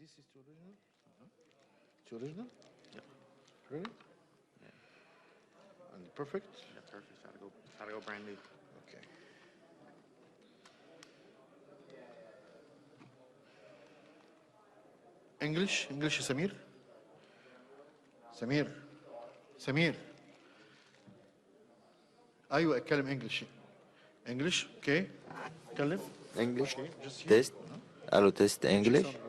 this is the original? It's original? Yeah. Really? And perfect? Yeah, perfect. Gotta go brand new. Okay. English يا سمير. سمير. سمير. ايوه اتكلم انجلش. انجلش اوكي. اتكلم. English Okay, just here. test. Hello, test English.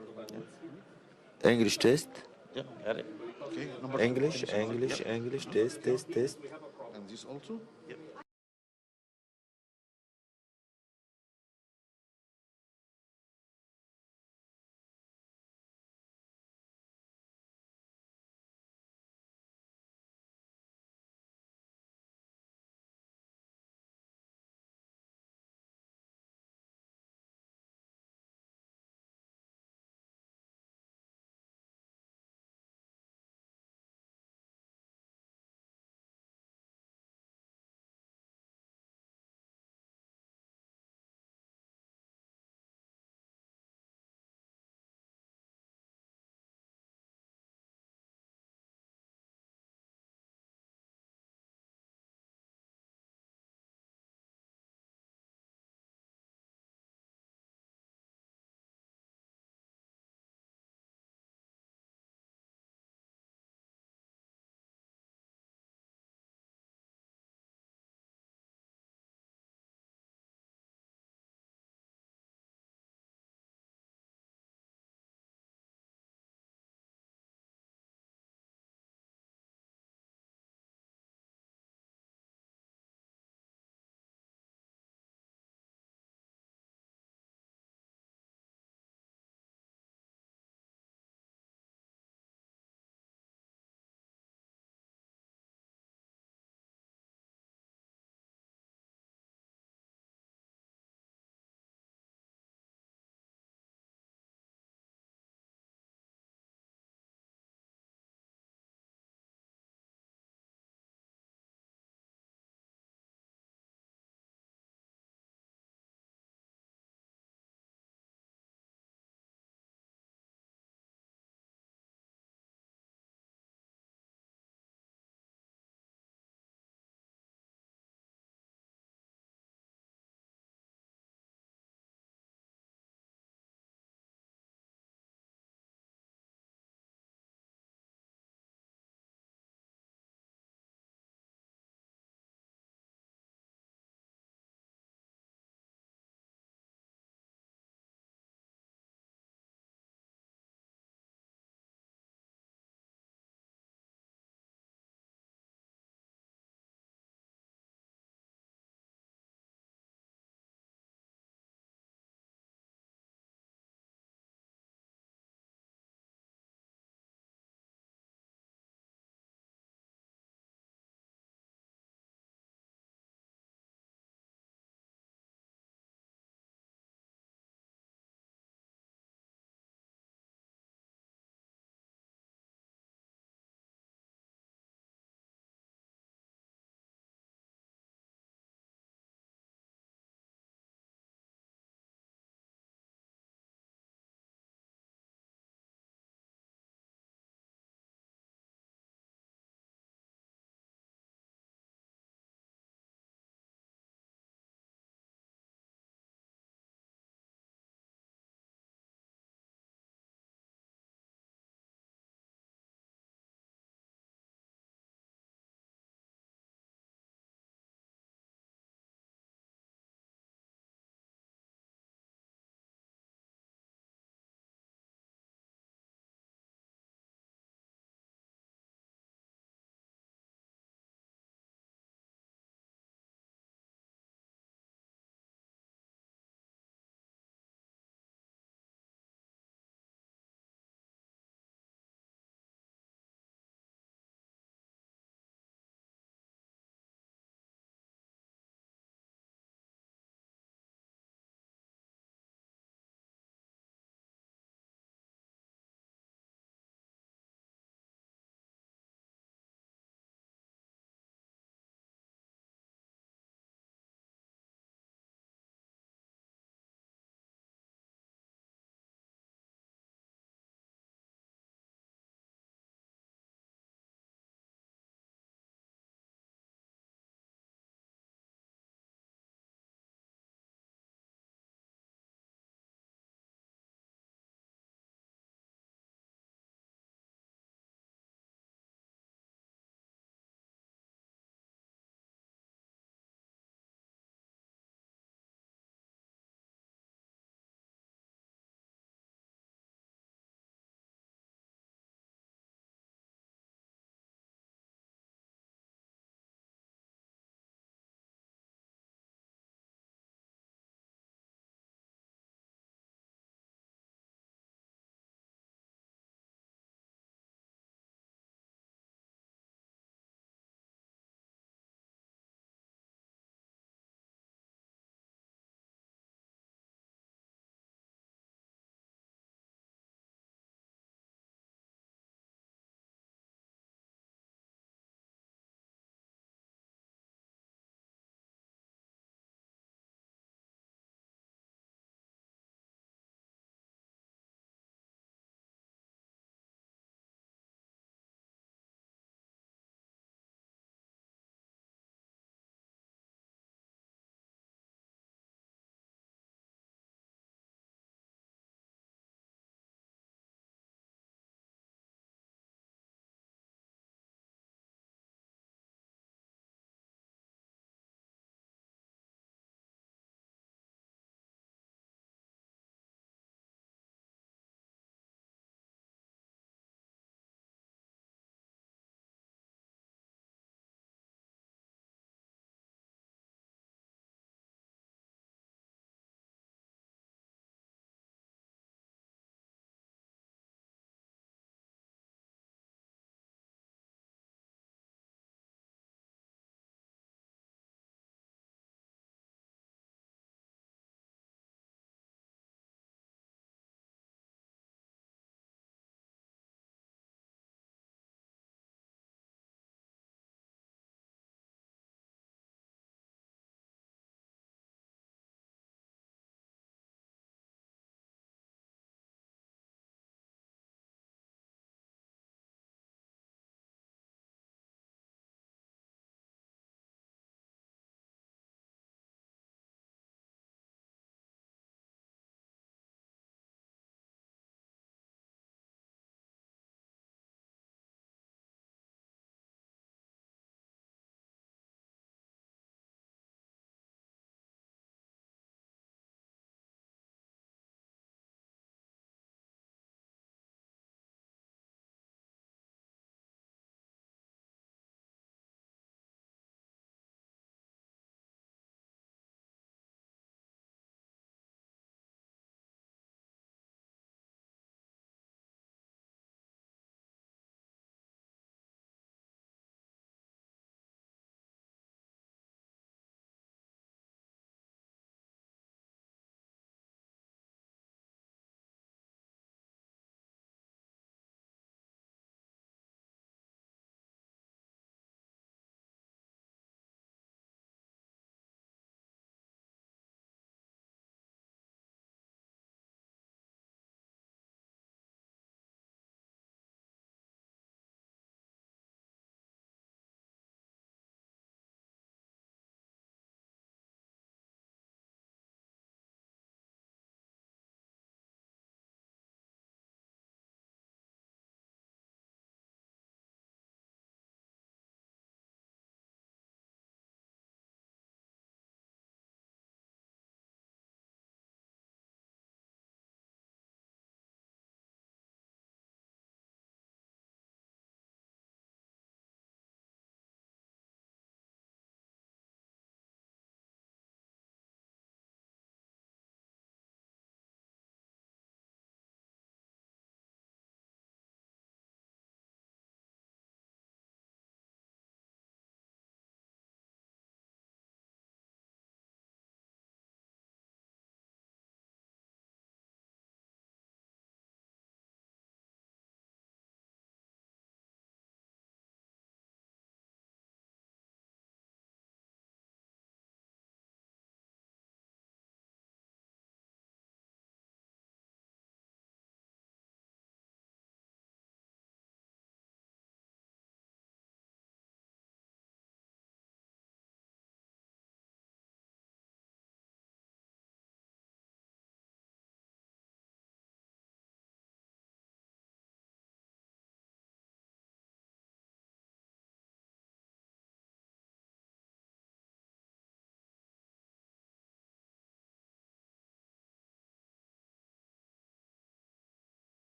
English test. Yeah, got it. Okay, number two. English, Thank you so much. English, Yep. English test, test, test. And this also? Yep.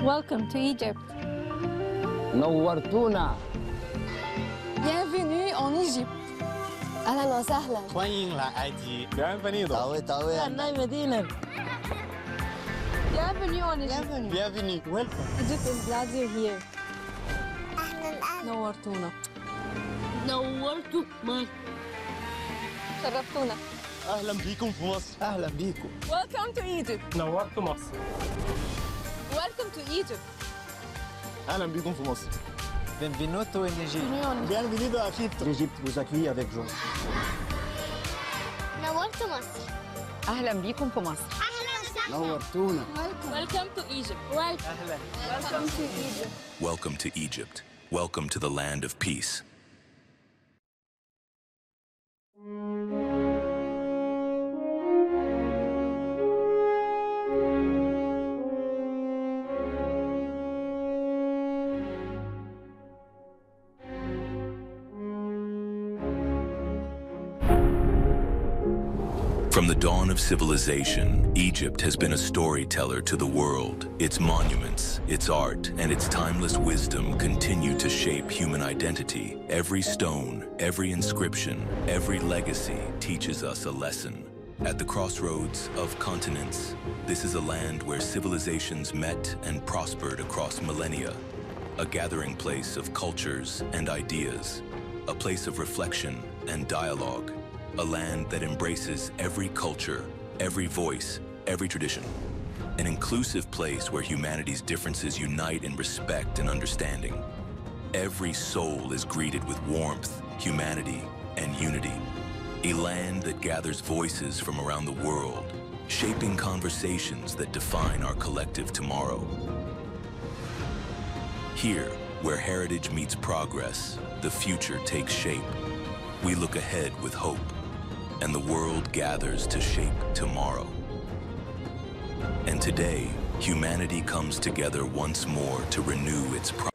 Welcome to Egypt. نورتونا. Bienvenue en Égypte. أهلا وسهلا. 欢迎来埃及。Bienvenido. طاوي مدينة. Bienvenue en Égypte. Bienvenue. Welcome. Egypt is glad you're here. نورتونا. نورتوا مصر. شرفتونا. أهلا بيكم في مصر. أهلا بيكم. Welcome to Egypt. نورتوا مصر. Welcome to Egypt. أهلا بيكم في مصر. Benvenuto in Egypt. Bienvenido a Egipto. L'Égypte vous accueille avec joie. نورتوا مصر. أهلا بيكم في مصر. نورتونا. Welcome to Egypt. Welcome to Egypt. Welcome to Egypt. Welcome to the land of peace. From the dawn of civilization, Egypt has been a storyteller to the world. Its monuments, its art, and its timeless wisdom continue to shape human identity. Every stone, every inscription, every legacy teaches us a lesson. At the crossroads of continents, this is a land where civilizations met and prospered across millennia. A gathering place of cultures and ideas. A place of reflection and dialogue. A land that embraces every culture, every voice, every tradition. An inclusive place where humanity's differences unite in respect and understanding. Every soul is greeted with warmth, humanity, and unity. A land that gathers voices from around the world, shaping conversations that define our collective tomorrow. Here, where heritage meets progress, the future takes shape. We look ahead with hope, and the world gathers to shape tomorrow. And today, humanity comes together once more to renew its progress.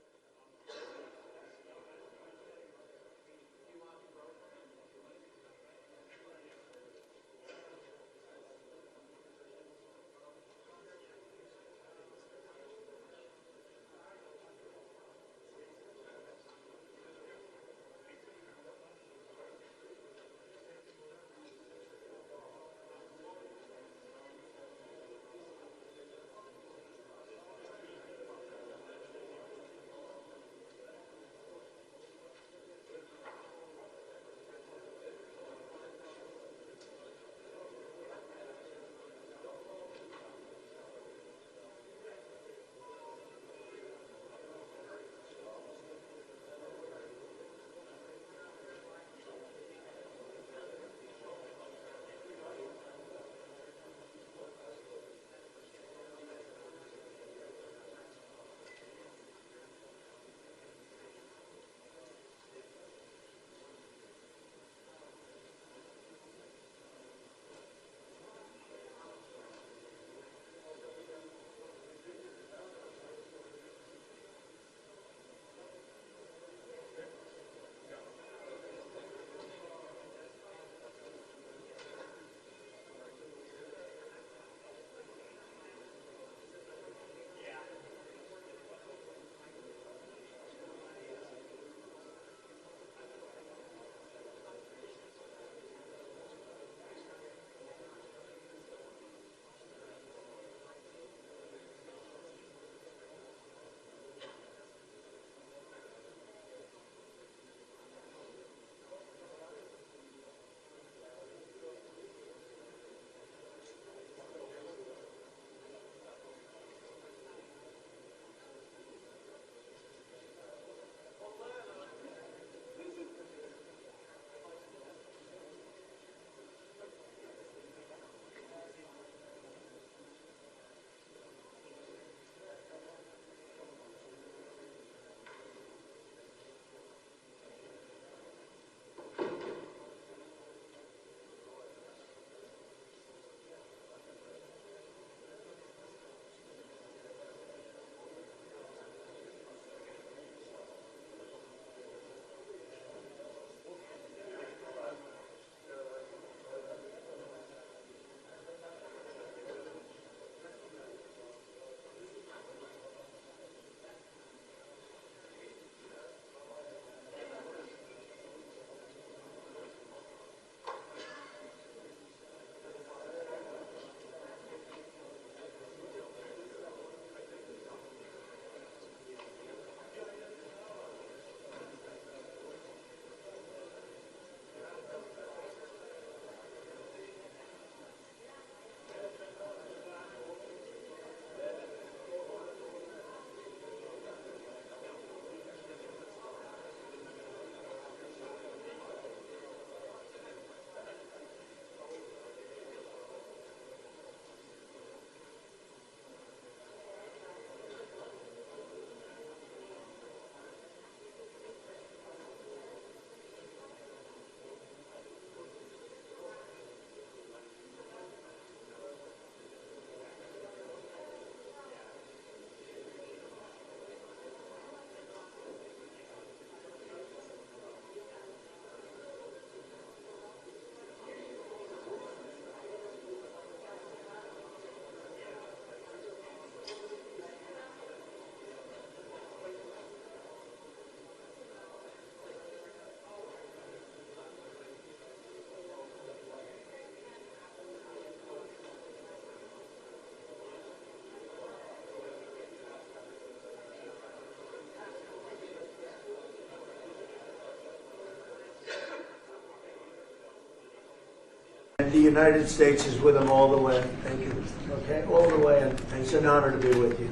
and the United States is with them all the way. Thank you. Okay, all the way, and it's an honor to be with you.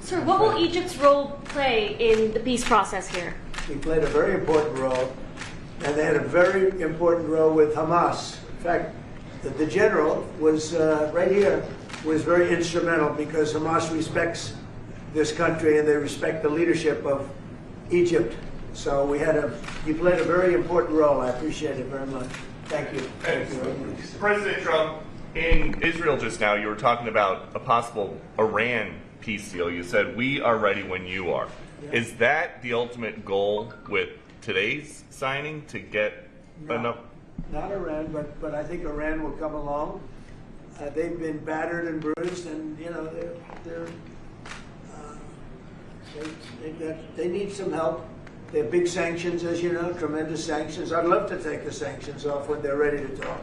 Sir, what will Egypt's role play in the peace process here? We played a very important role, and they had a very important role with Hamas. In fact, the general was right here, was very instrumental because Hamas respects this country and they respect the leadership of Egypt. So you played a very important role. I appreciate it very much. Thank you. Thank you very much. President Trump, in Israel just now, you were talking about a possible Iran peace deal. You said, we are ready when you are. Yeah. Is that the ultimate goal with today's signing, to get enough? Not Iran, but I think Iran will come along. They've been battered and bruised, and you know they need some help. They have big sanctions, as you know, tremendous sanctions. I'd love to take the sanctions off when they're ready to talk,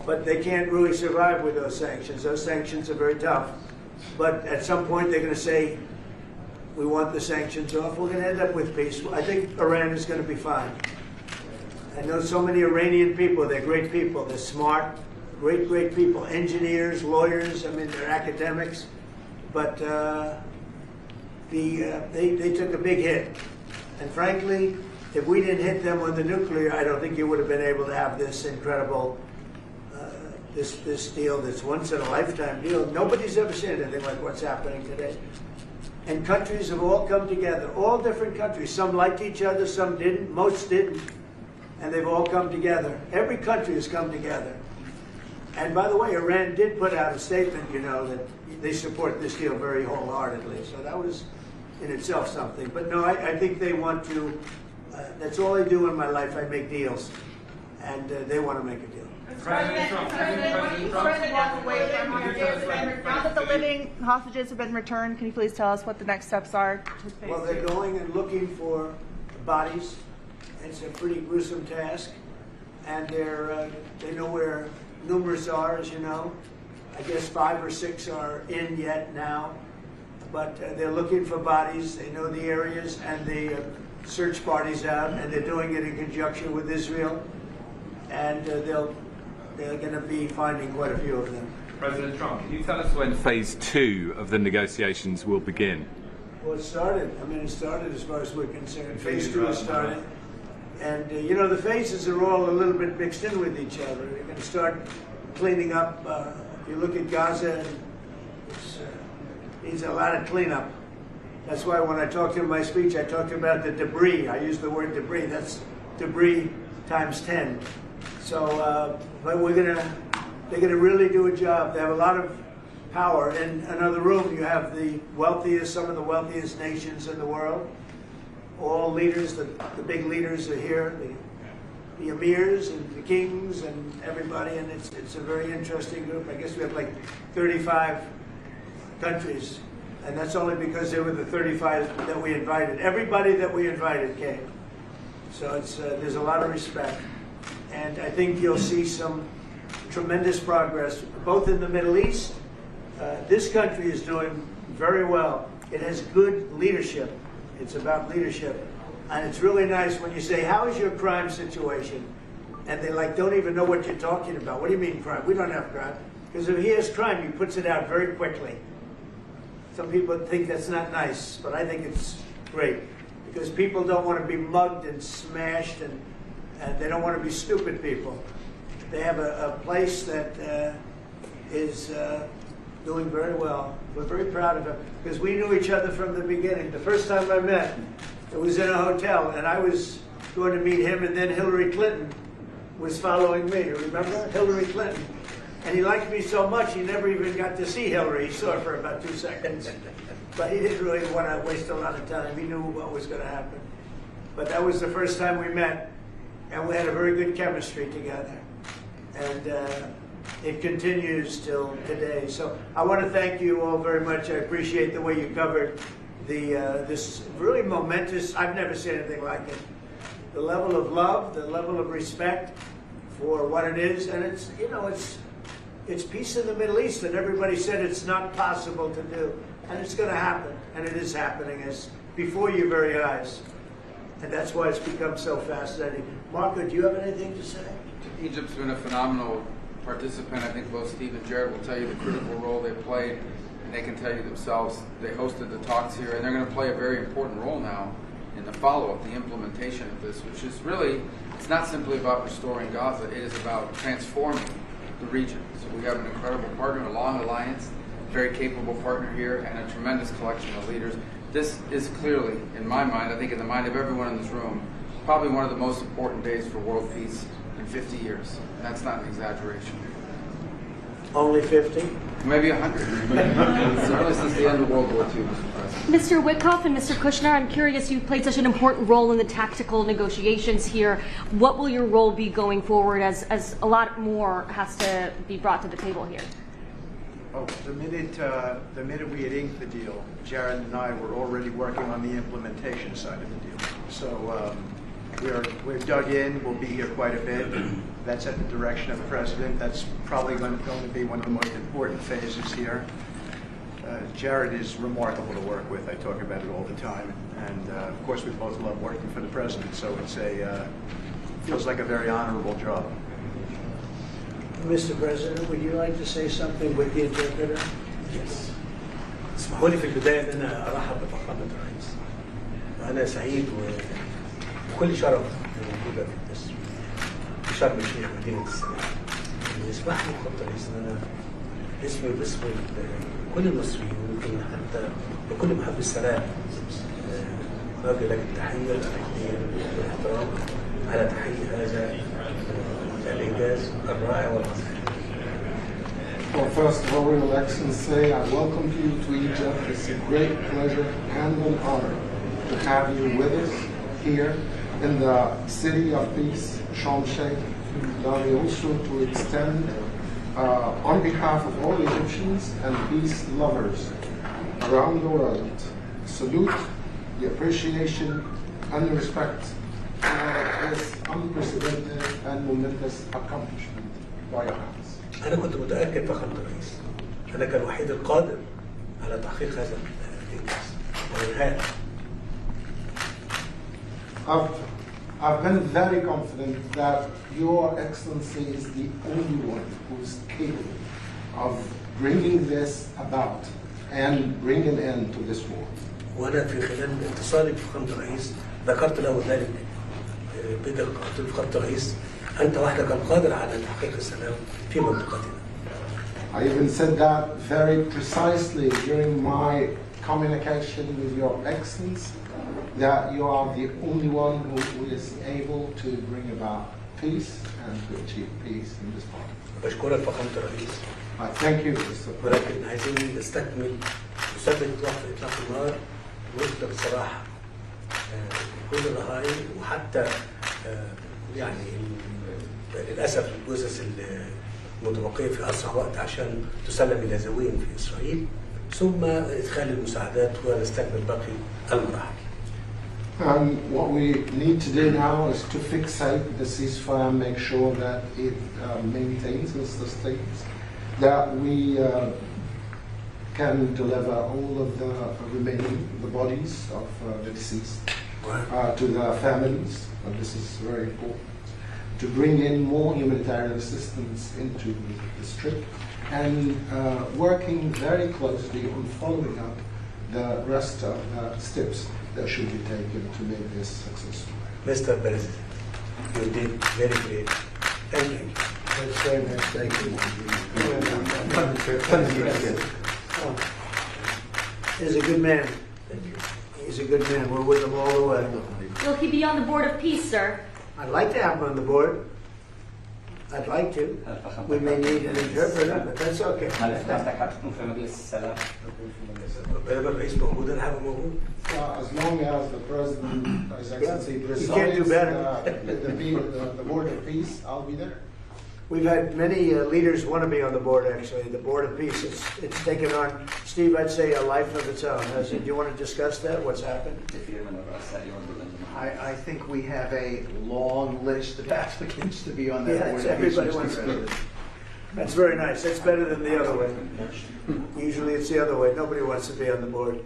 but they can't really survive with those sanctions. Those sanctions are very tough. But at some point, they're going to say, we want the sanctions off. We're going to end up with peace. I think Iran is going to be fine. I know so many Iranian people. They're great people. They're smart, great people. Engineers, lawyers. I mean, they're academics. But they took a big hit. And frankly, if we didn't hit them with the nuclear, I don't think you would have been able to have this incredible, this deal, this once-in-a-lifetime deal. Nobody's ever seen anything like what's happening today. And countries have all come together, all different countries. Some liked each other, some didn't, most didn't. And they've all come together. Every country has come together. And by the way, Iran did put out a statement, you know, that they support this deal very wholeheartedly. So that was in itself something. But no, I think they want to, that's all I do in my life. I make deals. And they want to make a deal. President, now that the living hostages have been returned, can you please tell us what the next steps are? Well, they're going and looking for bodies. It's a pretty gruesome task, and they know where numerous are, as you know. I guess 5 or 6 are in yet now, but they're looking for bodies. They know the areas, and they search parties out, and they're doing it in conjunction with Israel, and they're going to be finding quite a few of them. President Trump, can you tell us when phase 2 of the negotiations will begin? Well, it started. I mean, it started as far as we're concerned. Phase 2 has started. And, you know, the phases are all a little bit mixed in with each other. They're going to start cleaning up. If you look at Gaza, it needs a lot of cleanup. That's why when I talked in my speech, I talked about the debris. I used the word debris. That's debris times 10. So, but they're going to really do a job. They have a lot of power. In another room, you have the wealthiest, some of the wealthiest nations in the world. All leaders, the big leaders are here, the emirs and the kings and everybody, and it's a very interesting group. I guess we have like 35 countries, and that's only because they were the 35 that we invited. Everybody that we invited came. So there's a lot of respect. And I think you'll see some tremendous progress, both in the Middle East. This country is doing very well. It has good leadership. It's about leadership. And it's really nice when you say, how is your crime situation? And they don't even know what you're talking about. What do you mean crime? We don't have crime. Because if he has crime, he puts it out very quickly. Some people think that's not nice, but I think it's great. Because people don't want to be mugged and smashed, and they don't want to be stupid people. They have a place that is doing very well. We're very proud of it because we knew each other from the beginning. The first time I met, it was in a hotel, and I was going to meet him, and then Hillary Clinton was following me. Remember Hillary Clinton? And he liked me so much, he never even got to see Hillary. He saw her for about 2 seconds. But he didn't really want to waste a lot of time. He knew what was going to happen. But that was the first time we met, and we had a very good chemistry together. And it continues till today. So I want to thank you all very much. I appreciate the way you covered this really momentous, I've never seen anything like it. The level of love, the level of respect for what it is, and it's, you know, it's peace in the Middle East, and everybody said it's not possible to do. And it's going to happen, and it is happening as before your very eyes. And that's why it's become so fascinating. Marco, do you have anything to say? Egypt's been a phenomenal participant. I think both Steve and Jared will tell you the critical role they played, and they can tell you themselves. They hosted the talks here, and they're going to play a very important role now in the follow-up, the implementation of this, which is really, it's not simply about restoring Gaza, it is about transforming the region. So we have an incredible partner, a long alliance, very capable partner here, and a tremendous collection of leaders. This is clearly, in my mind, I think in the mind of everyone in this room, probably one of the most important days for world peace in 50 years. And that's not an exaggeration. Only 50? Maybe 100. Certainly since the end of World War II, Mr. President. Mr. Witkoff and Mr. Kushner, I'm curious, you played such an important role in the tactical negotiations here. What will your role be going forward as a lot more has to be brought to the table here? Oh, the minute we had inked the deal, Jared and I were already working on the implementation side of the deal. So we're dug in. We'll be here quite a bit. That's at the direction of the president. That's probably going to be one of the most important phases here. Jared is remarkable to work with. I talk about it all the time. And of course, we both love working for the president. So it's feels like a very honorable job. Mr. President, would you like to say something with the interpreter? Yes. اسمحوا لي في البداية أن أنا أرحب بفخامة الرئيس. وأنا سعيد وكل شرف موجودة في مصر في شرم الشيخ مدينة السلام. يسمح لي فخامة الرئيس أن أنا اسمي وباسم كل المصريين ويمكن حتى وكل محب السلام أوجه لك التحية الأخيرة والاحترام على تحية هذا الإنجاز الرائع والعظيم. Well, first of all, Your Excellency, I welcome you to Egypt. It's a great pleasure and an honor to have you with us here in the city of peace, Sharm el-Sheikh. Allow me also to extend, on behalf of all Egyptians and peace lovers around the world, salute, the appreciation, and the respect for this unprecedented and momentous accomplishment by your hands. أنا كنت متأكد فخامة الرئيس أنا كان الوحيد القادر على تحقيق هذا الإنجاز وإنهائه. I've been very confident that Your Excellency is the only one who is capable of bringing this about and bringing an end to this war. وأنا في خلال اتصالي بفخامة الرئيس ذكرت له ذلك بدقة. قلت له فخامة الرئيس أنت وحدك القادر على تحقيق السلام في منطقتنا. I even said that very precisely during my communication with Your Excellency, that you are the only one who is able to bring about peace and to achieve peace in this part. بشكرك فخامة الرئيس. I thank you, Mr. President. ولكن عايزين نستكمل نثبت وقف إطلاق النار ونطلق السراح كل الرهائن وحتى يعني للأسف الجثث المتبقية في أسرع وقت عشان تسلم إلى ذويهم في إسرائيل ثم إدخال المساعدات ونستكمل باقي المراحل. What we need to do now is to fixate the ceasefire, make sure that it maintains and sustains, that we can deliver all of the remaining, the bodies of the deceased to the families, and this is very important, to bring in more humanitarian assistance into the strip, and working very closely on following up the rest of the steps that should be taken to make this successful. Mr. President, you did very great. Thank you. That's very nice. Thank you. He's a good man. Thank you. He's a good man. We're with him all the way. Will he be on the board of peace, sir? I'd like to have him on the board. I'd like to. We may need an interpreter, but that's okay. As long as the President, His Excellency, presides You can't do better. The Board of Peace, I'll be there. We've had many leaders want to be on the board, actually. The Board of Peace, it's taken on, Steve, I'd say a life of its own. Do you want to discuss that? What's happened? I think we have a long list of applicants to be on that board. Everybody wants to be. That's very nice. That's better than the other way. Usually it's the other way. Nobody wants to be on the board.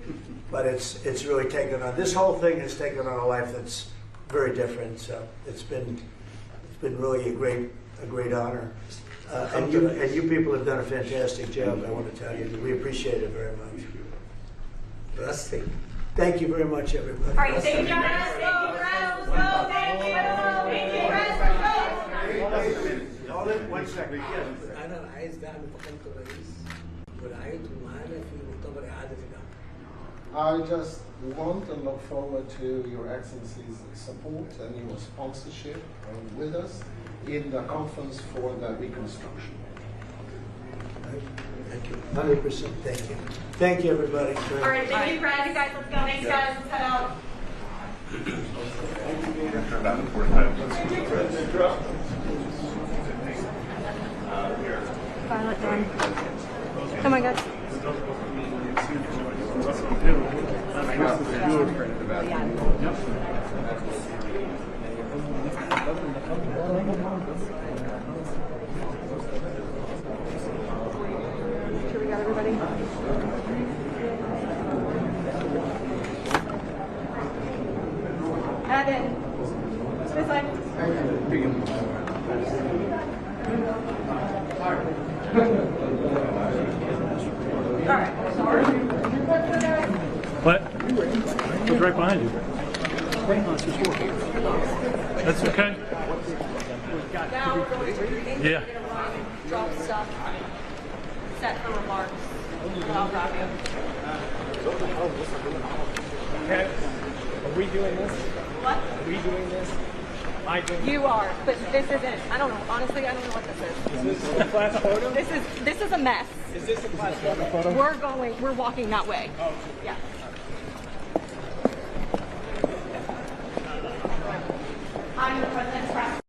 But it's really taken on, this whole thing has taken on a life that's very different. So it's been really a great honor. And you people have done a fantastic job, I want to tell you. We appreciate it very much. Blessing. Thank you very much, everybody. All right, thank you, guys. Thank you, Rose. Go, thank you. Thank you, Rose. Hold it 1 second. Yes. أنا عايز دعم فخامة الرئيس ورعايته معانا في مؤتمر إعادة الأمن. I just want and look forward to Your Excellency's support and your sponsorship with us in the conference for the reconstruction. Thank you. 100%. Thank you. Thank you, everybody. All right, thank you, Brad. You guys, let's go. Thanks, guys. Let's head out. Violet done. Come on, guys. Sure we got everybody? Add in. This side. All right. What? Who's right behind you? That's okay. Now we're going to Yeah. drop stuff. Set for remarks. I'll grab you. Okay. Are we doing this? What? Are we doing this? Am I doing You are, but this isn't. I don't know. Honestly, I don't know what this is. Is this a class photo? This is a mess. Is this a class photo? We're walking that way. Oh. Yeah. I'm the president's press.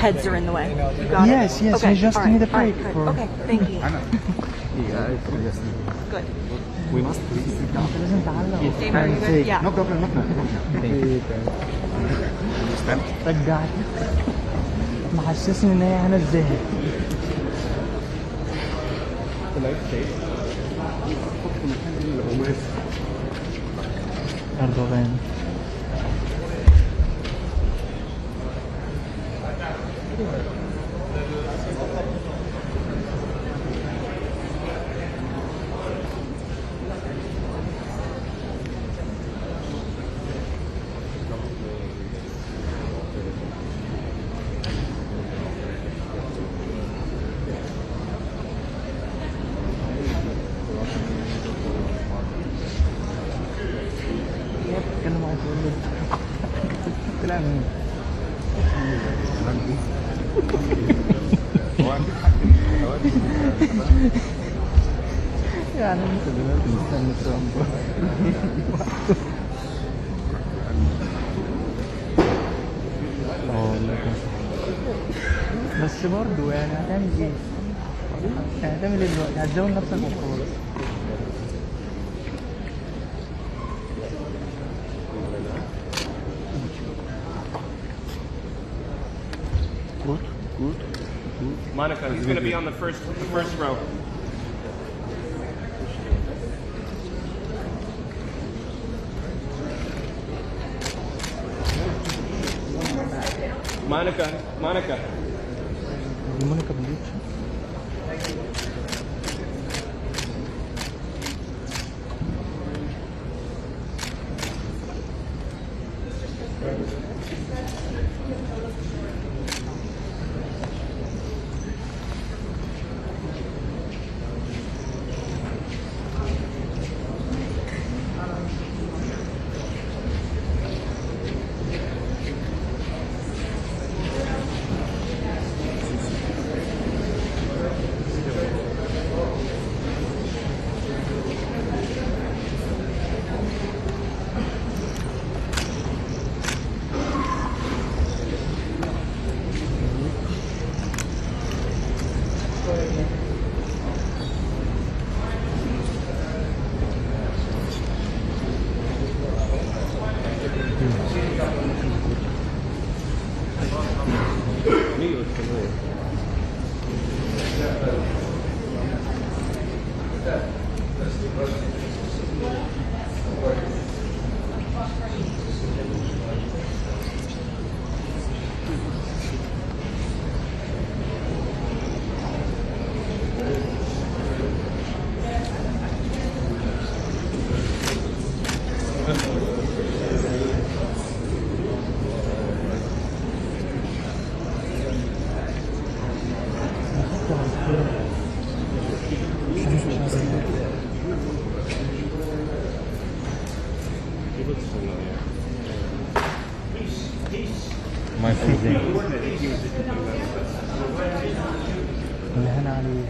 heads are in the way. You got Yes, it? yes, Okay. we just all right. need a all right. break for- Okay, thank you. Good. We must Dave, are you good? Yeah. No problem, no problem. رجعت محسسني ان هي هنا الزهق. اردوغان اتكلم معاك تقول له طلع مين؟ يعني انت دلوقتي مستني ترامب والله بس برضه يعني هتعمل ايه؟ هتعمل ايه دلوقتي؟ هتزود نفسك وخلاص. Good, good, good. Monica, he's going to be on the first row. Monica. Monica Bellucci. My freezing. اللي هنا عليه.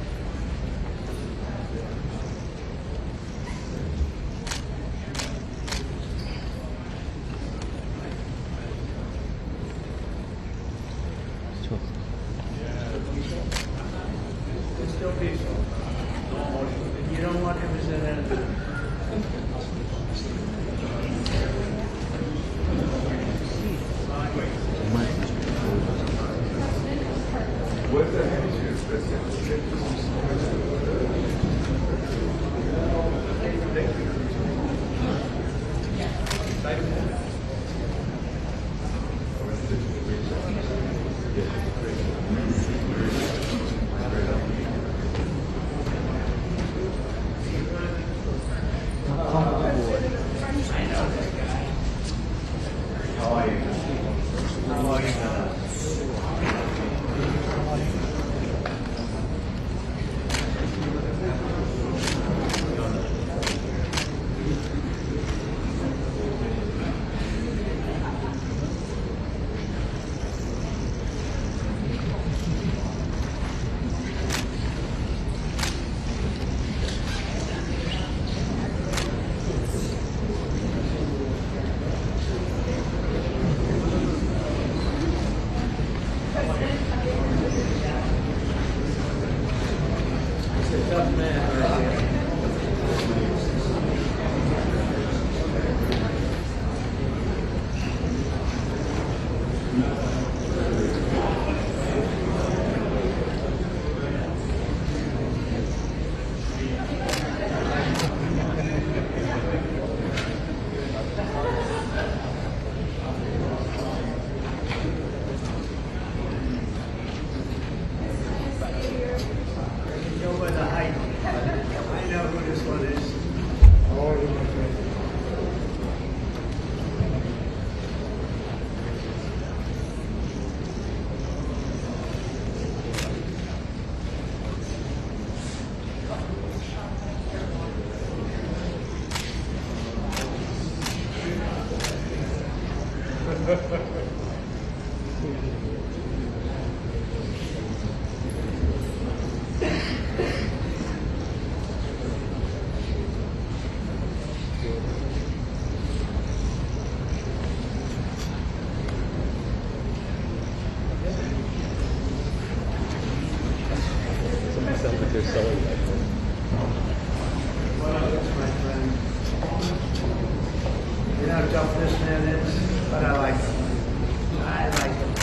شوف. It's still peaceful. You don't want him to say that. Where's the hemisphere? Somebody sounds like they're selling that. You know how tough this man is, but I like him. I like him.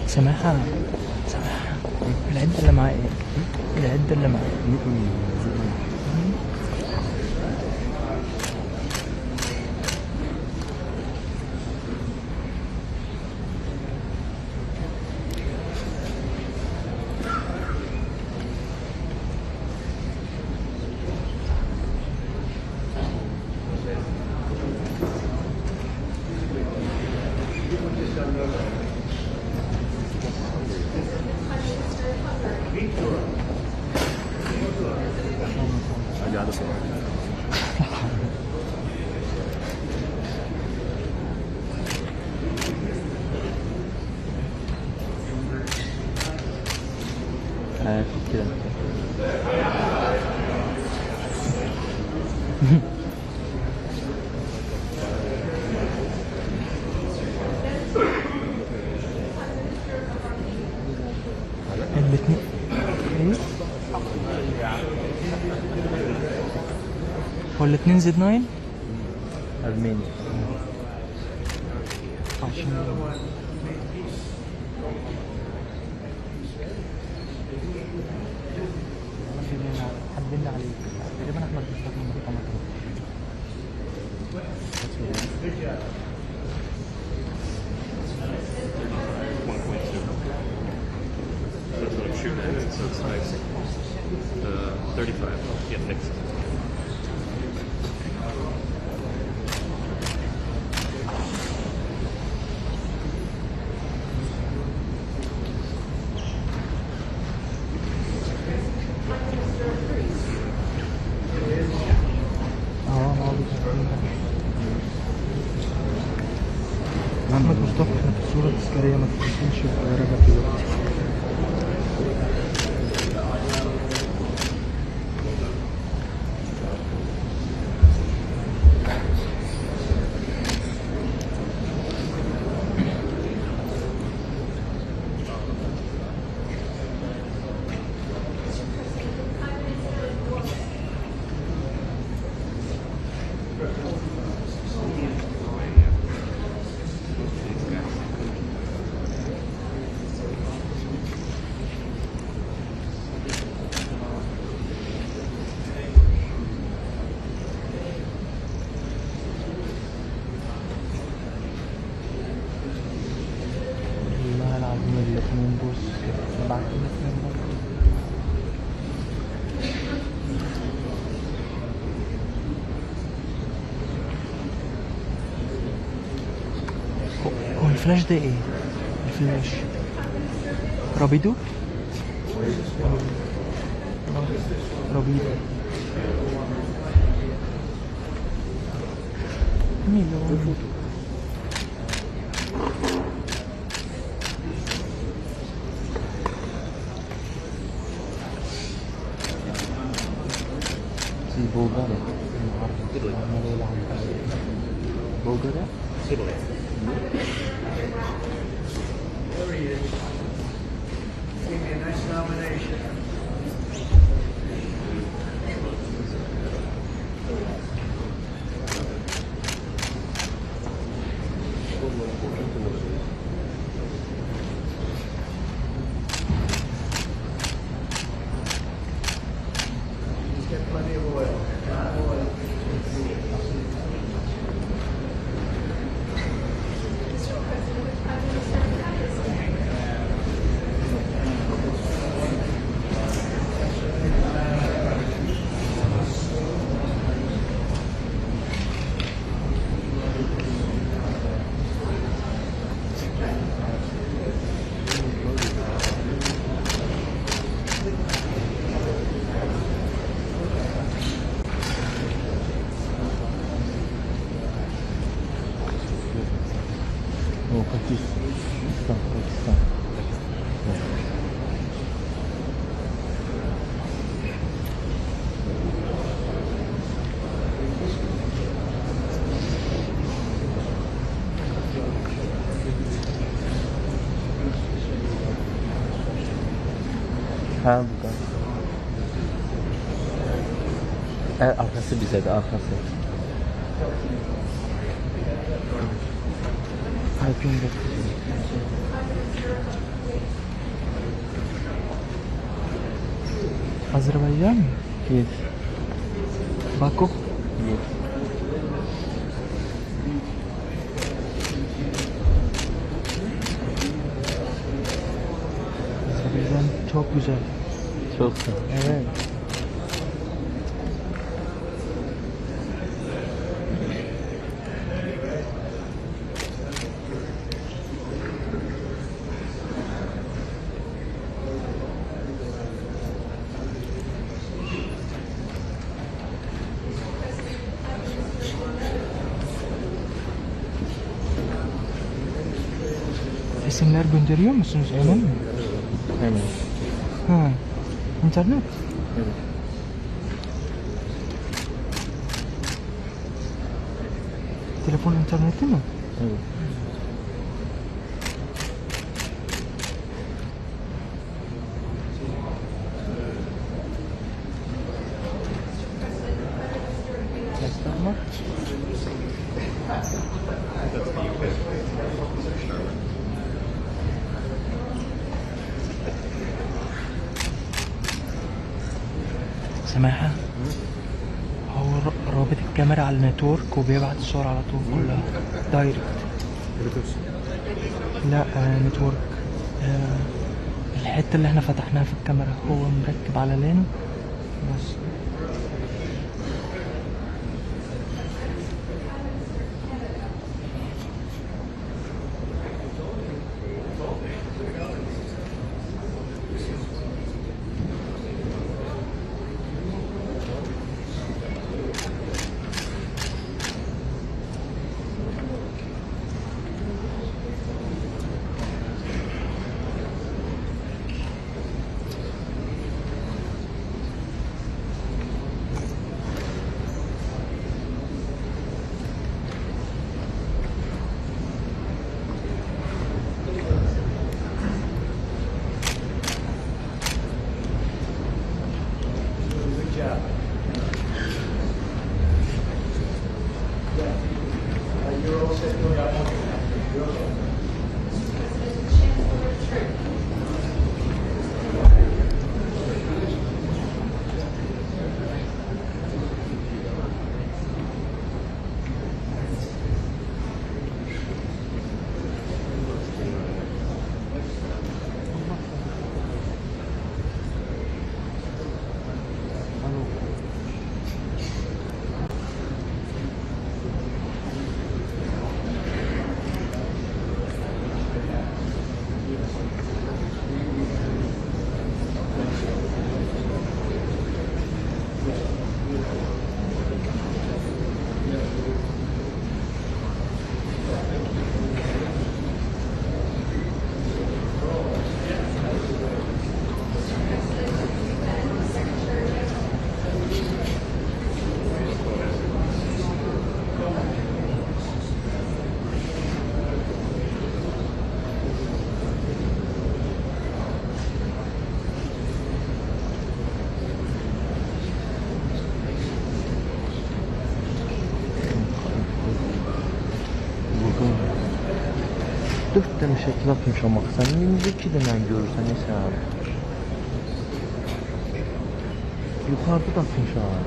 سماحة سماحة العدة اللي معي العدة اللي معي I got this one. كده هو الاثنين زد 9 أرمينيا حددنا عليه تقريبا احمد بيستخدم مريضة مطلوب That's what I'm shooting at, so it's nice. 35, yeah, next. محمد مصطفى احنا في الصورة التذكارية ما تنسيش الغرابة دلوقتي والله العظيم الاثنين بص بعت الاثنين برضه هو الفلاش ده ايه؟ الفلاش رابيدو؟ رابيدو مين اللي هو؟ بولغاريا بولغاريا There he is. Give me a nice nomination. plenty of oil. Pakistan. Ha bukan. Arkası bize de arkası. Kalbimde. Azerbaycan? Yes. Baku? Yes. Azerbaycan çok güzel. Çok güzel. Evet. Resimler gönderiyor musunuz? Hemen mi? Hemen. Ha. İnternet? Evet. Telefon interneti mi? Evet. Gösterme. سماحة هو رابط الكاميرا على النتورك وبيبعت الصور على طول كلها دايركت. لا نتورك. الحتة اللي احنا فتحناها في الكاميرا هو مركب على لين بس. Dört tane şekil atmış ama sen elimizde 2 tane görürsen neyse abi. yukarıda da finşar.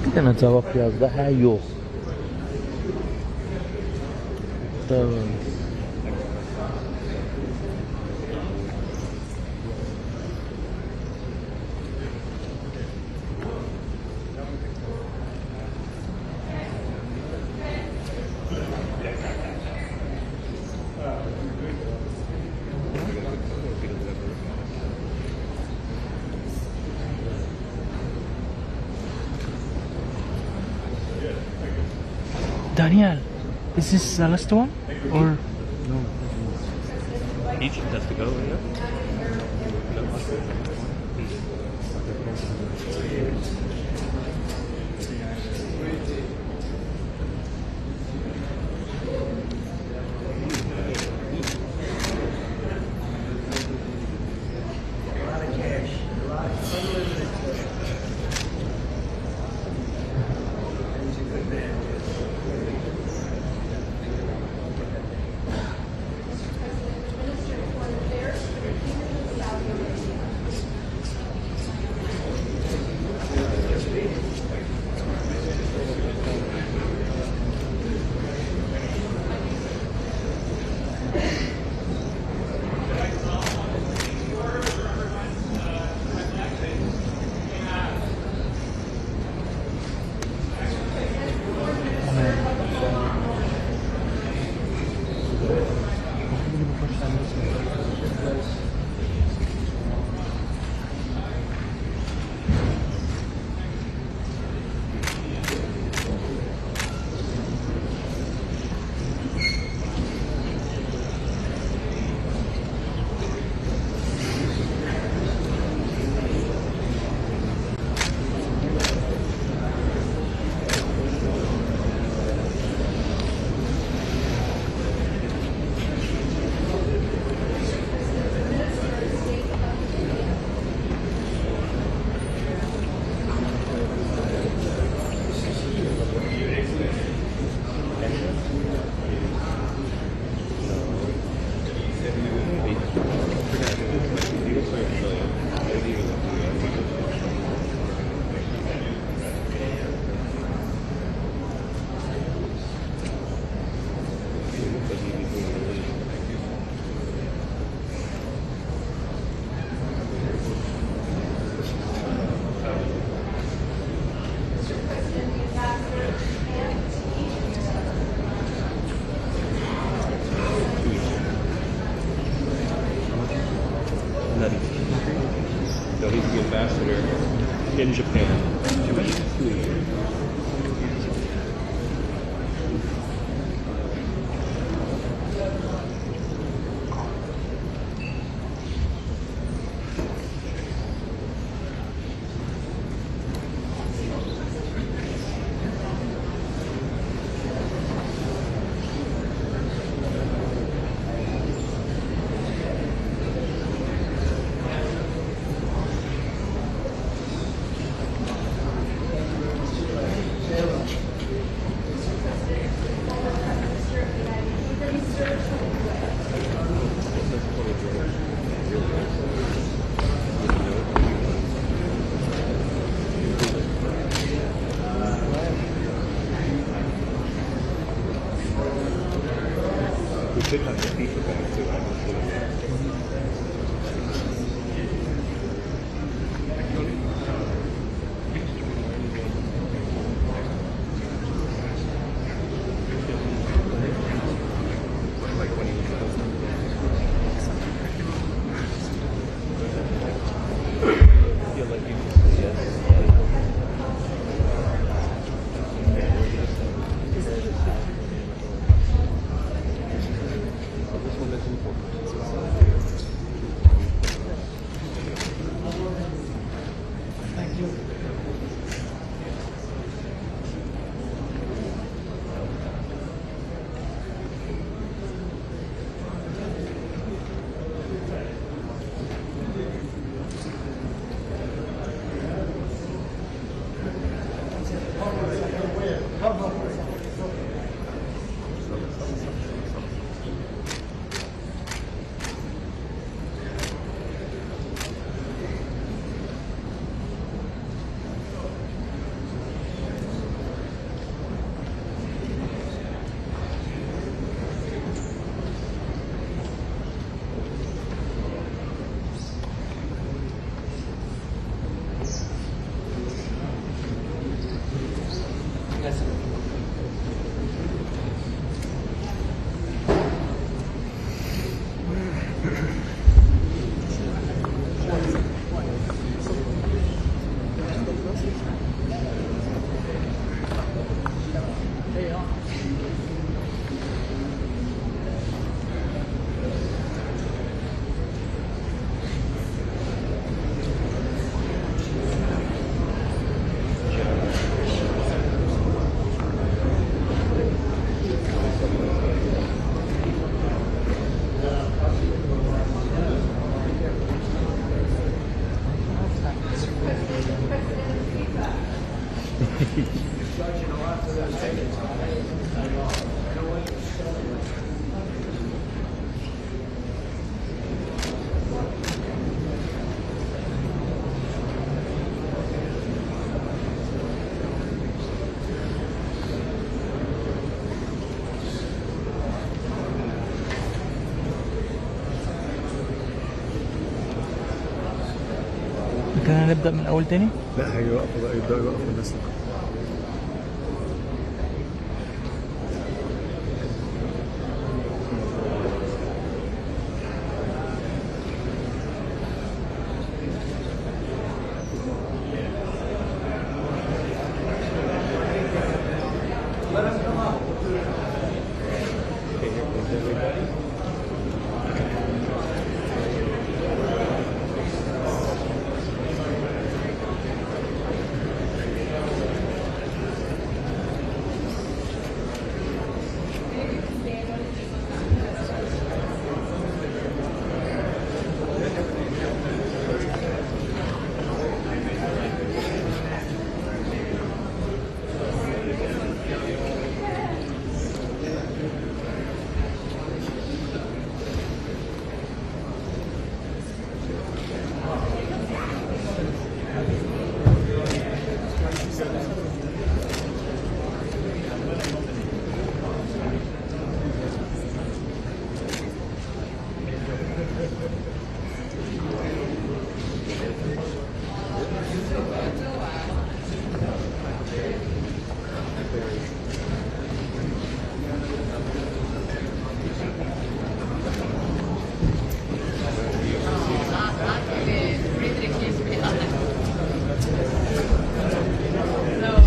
Bir dənə cavab yaz da, hə, yox. Tamam. Daniel, is this the last one? Or no? Egypt has to go, yeah? So he's the ambassador in Japan. 2 years. كنا نبدأ من أول تاني؟ لا هيوقفوا بقى يبدأوا يوقفوا الناس.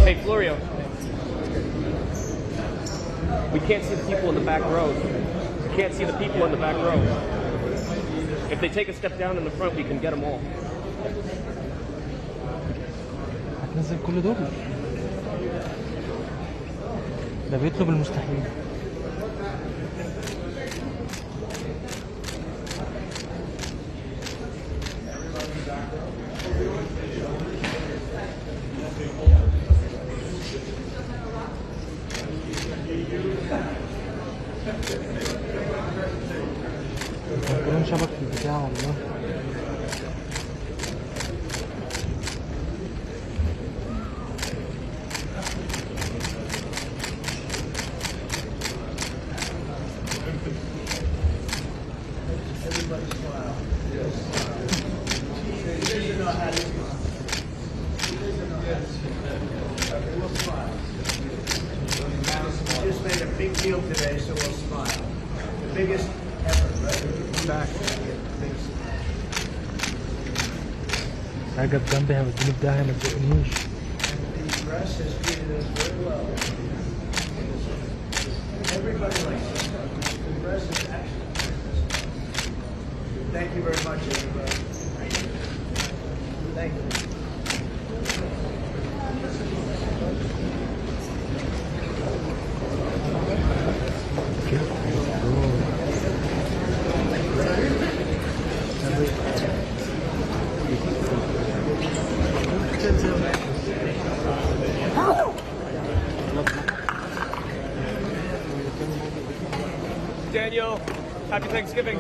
Hey, Florio. We can't see the people in the back row. We can't see the people in the back row. If they take a step down in the front, we can get them all. هتنزل كل دول؟ ده بيطلب المستحيل. كلهم شبك في البتاع والله. We just made a big deal today, so we'll smile. The biggest ever, right? Back. حاجة بجنبي هوديني في داهية ما تزقنيش. The press has treated us very well. Everybody likes us. The press is excellent. Thank you very much, everybody. Thank you. Daniel, happy Thanksgiving.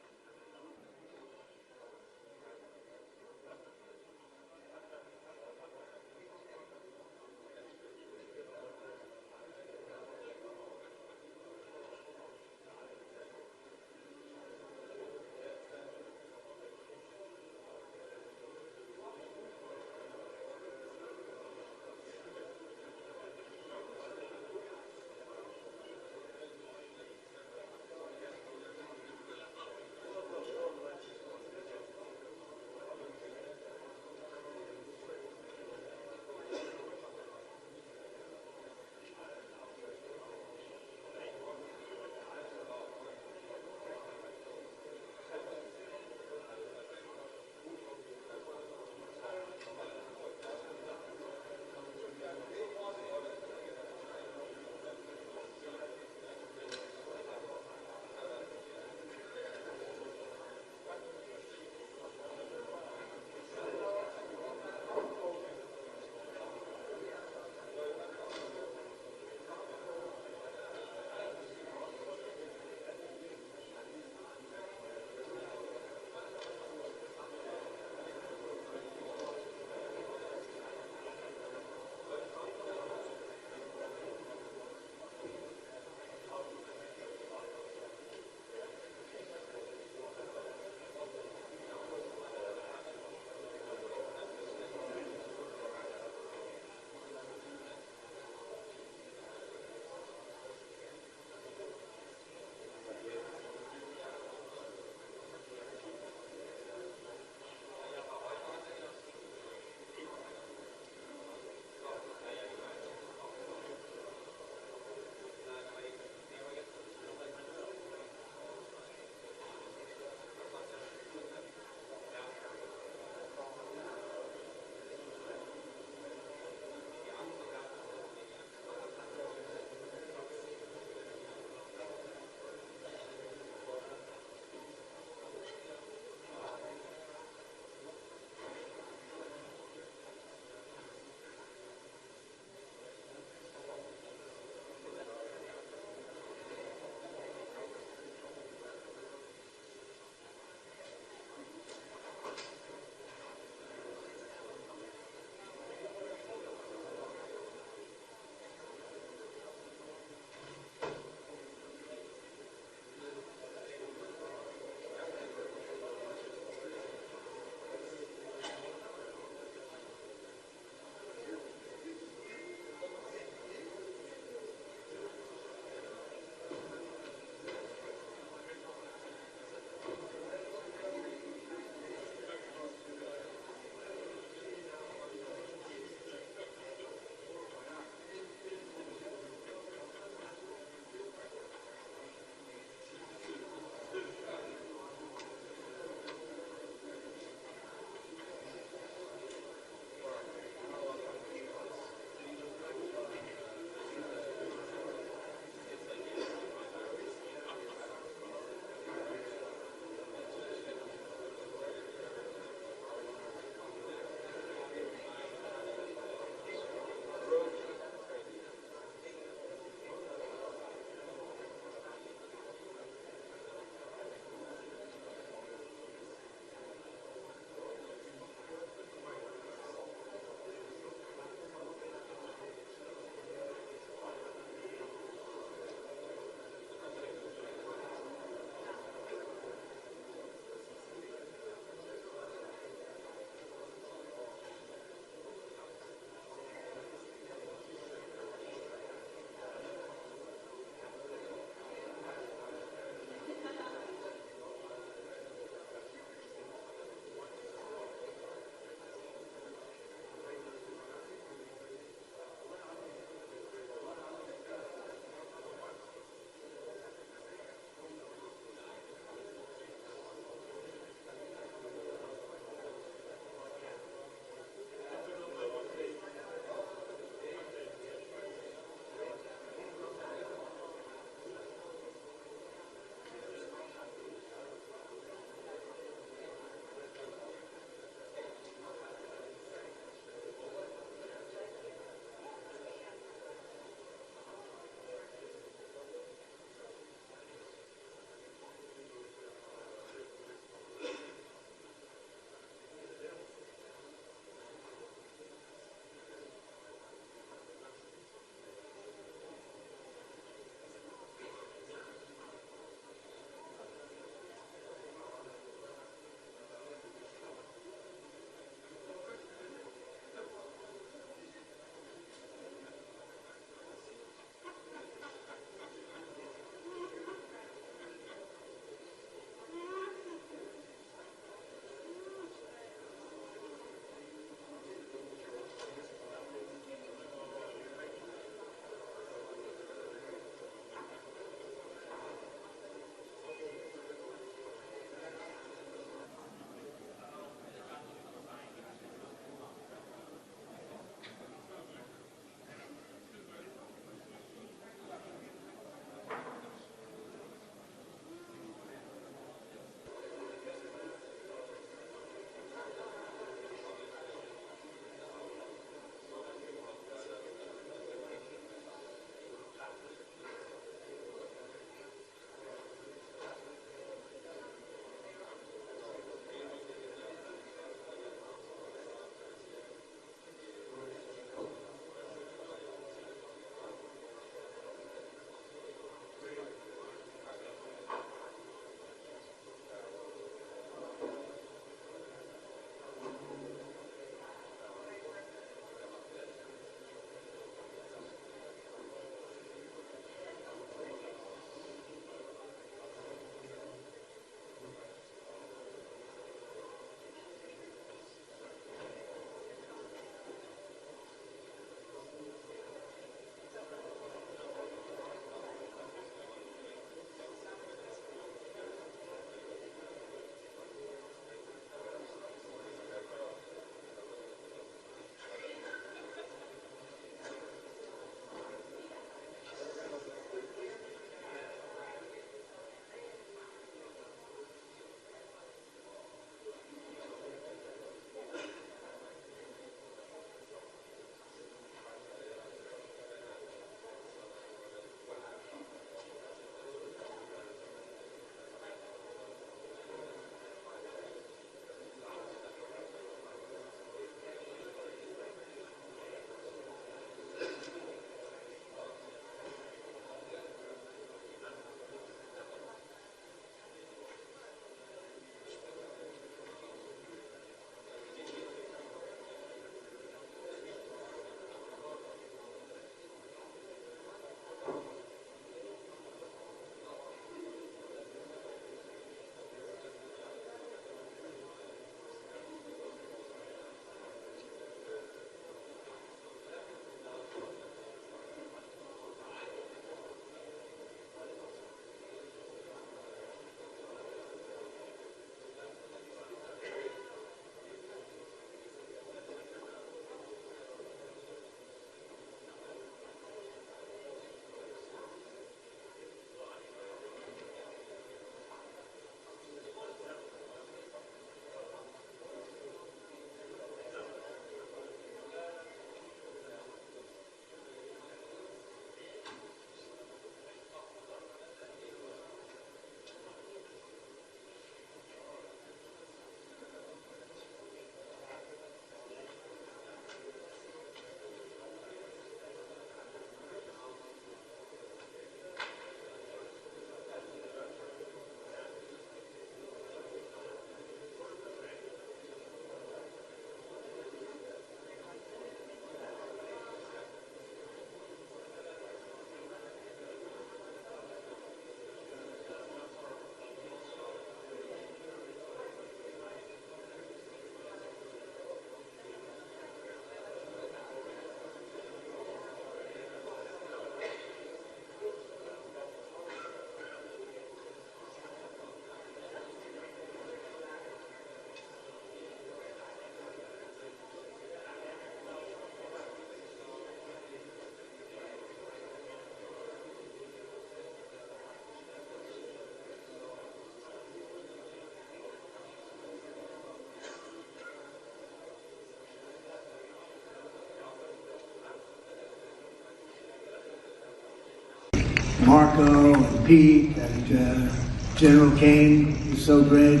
Marco and Pete and General Kane was so great.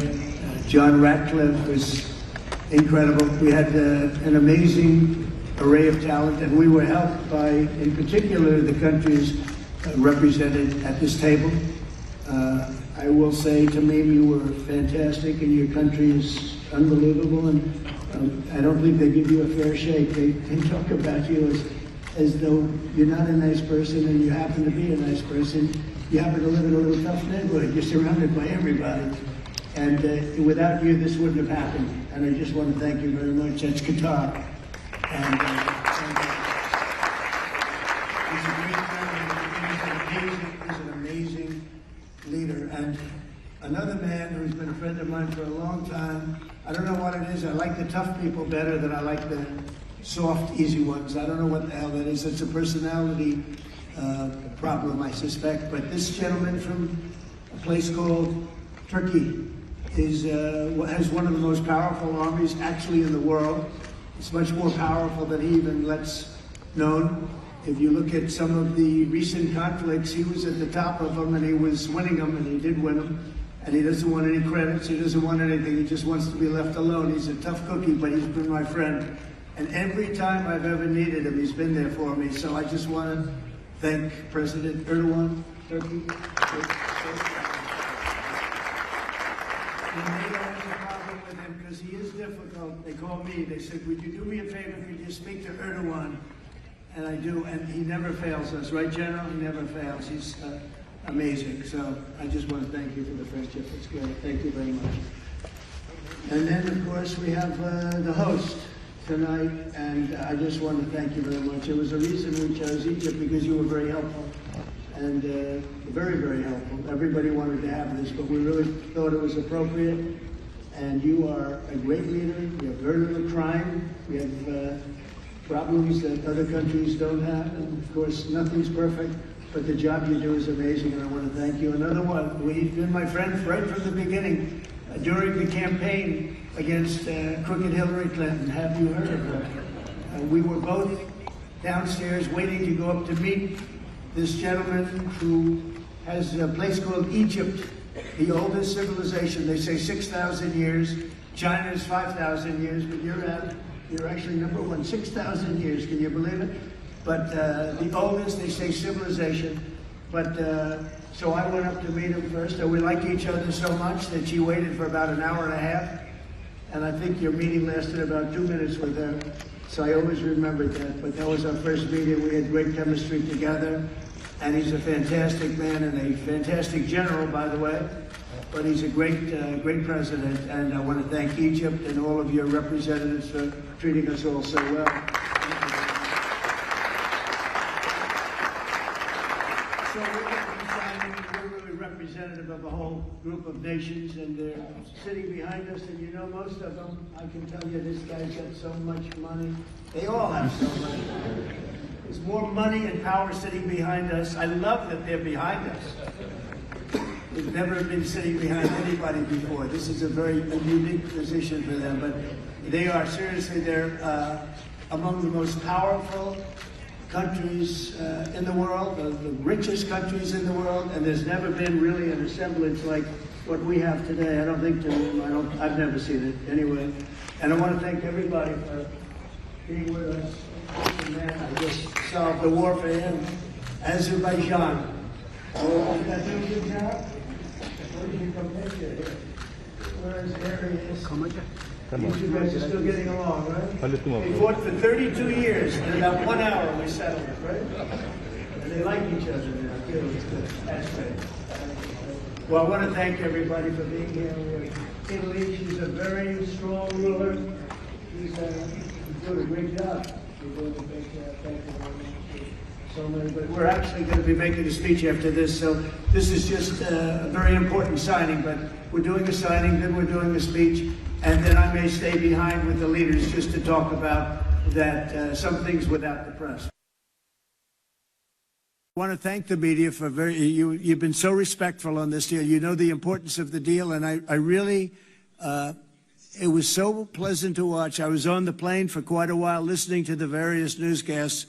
John Ratcliffe was incredible. We had an amazing array of talent, and we were helped by, in particular, the countries represented at this table. I will say, Tamim, you were fantastic, and your country is unbelievable, and I don't think they give you a fair shake. They talk about you as though you're not a nice person, and you happen to be a nice person. You happen to live in a little tough neighborhood. You're surrounded by everybody. And without you, this wouldn't have happened. And I just want to thank you very much. That's Qatar. And he's a great friend. He's an amazing leader. And another man who's been a friend of mine for a long time. I don't know what it is. I like the tough people better than I like the soft, easy ones. I don't know what the hell that is. It's a personality problem, I suspect. But this gentleman from a place called Turkey has one of the most powerful armies actually in the world. It's much more powerful than he even lets known. If you look at some of the recent conflicts, he was at the top of them and he was winning them, and he did win them. And he doesn't want any credits, he doesn't want anything, he just wants to be left alone. He's a tough cookie, but he's been my friend. And every time I've ever needed him, he's been there for me. So I just want to thank President Erdogan, Turkey. And they don't have a problem with him because he is difficult. They called me, they said, would you do me a favor, could you speak to Erdogan? And I do, and he never fails us, right, General? He never fails. He's amazing. So I just want to thank you for the friendship. It's great. Thank you very much. And then, of course, we have the host tonight, and I just want to thank you very much. There was a reason we chose Egypt, because you were very helpful, and very, very helpful. Everybody wanted to have this, but we really thought it was appropriate, and you are a great leader. You have very little crime. We have problems that other countries don't have, and of course, nothing's perfect, but the job you do is amazing, and I want to thank you. Another one, we've been my friend right from the beginning. During the campaign against crooked Hillary Clinton, have you heard of her? We were both downstairs waiting to go up to meet this gentleman who has a place called Egypt, the oldest civilization. They say 6,000 years. China's 5,000 years, but you're actually number one, 6,000 years. Can you believe it? But the oldest, they say, civilization. But so I went up to meet him first, and we like each other so much that she waited for about an hour and a half. And I think your meeting lasted about 2 minutes with her. So I always remembered that. But that was our first meeting. We had great chemistry together. And he's a fantastic man and a fantastic general, by the way. But he's a great, great president. And I want to thank Egypt and all of your representatives for treating us all so well. So we're really representative of a whole group of nations, and they're sitting behind us, and you know most of them. I can tell you this guy's got so much money. They all have so much money. There's more money and power sitting behind us. I love that they're behind us. They've never been sitting behind anybody before. This is a very unique position for them, but they are seriously, they're among the most powerful countries in the world, the richest countries in the world, and there's never been really an assemblage like what we have today. I don't think, I've never seen it anyway. And I want to thank everybody for being with us. Man, I just solved the war for him. Azerbaijan. Oh, did I do a good job? Where did you come picture here? There he is. You guys are still getting along, right? We fought for 32 years, and about 1 hour we settled it, right? And they like each other now, too. It's good. That's great. Well, I want to thank everybody for being here. Italy, she's a very strong ruler. She's doing a great job. You're doing a great job. Thank you very much. So many, but we're actually going to be making a speech after this, so this is just a very important signing, but we're doing a signing, then we're doing a speech, and then I may stay behind with the leaders just to talk about that, some things without the press. I want to thank the media for you've been so respectful on this deal. You know the importance of the deal, and I really, it was so pleasant to watch. I was on the plane for quite a while listening to the various newscasts,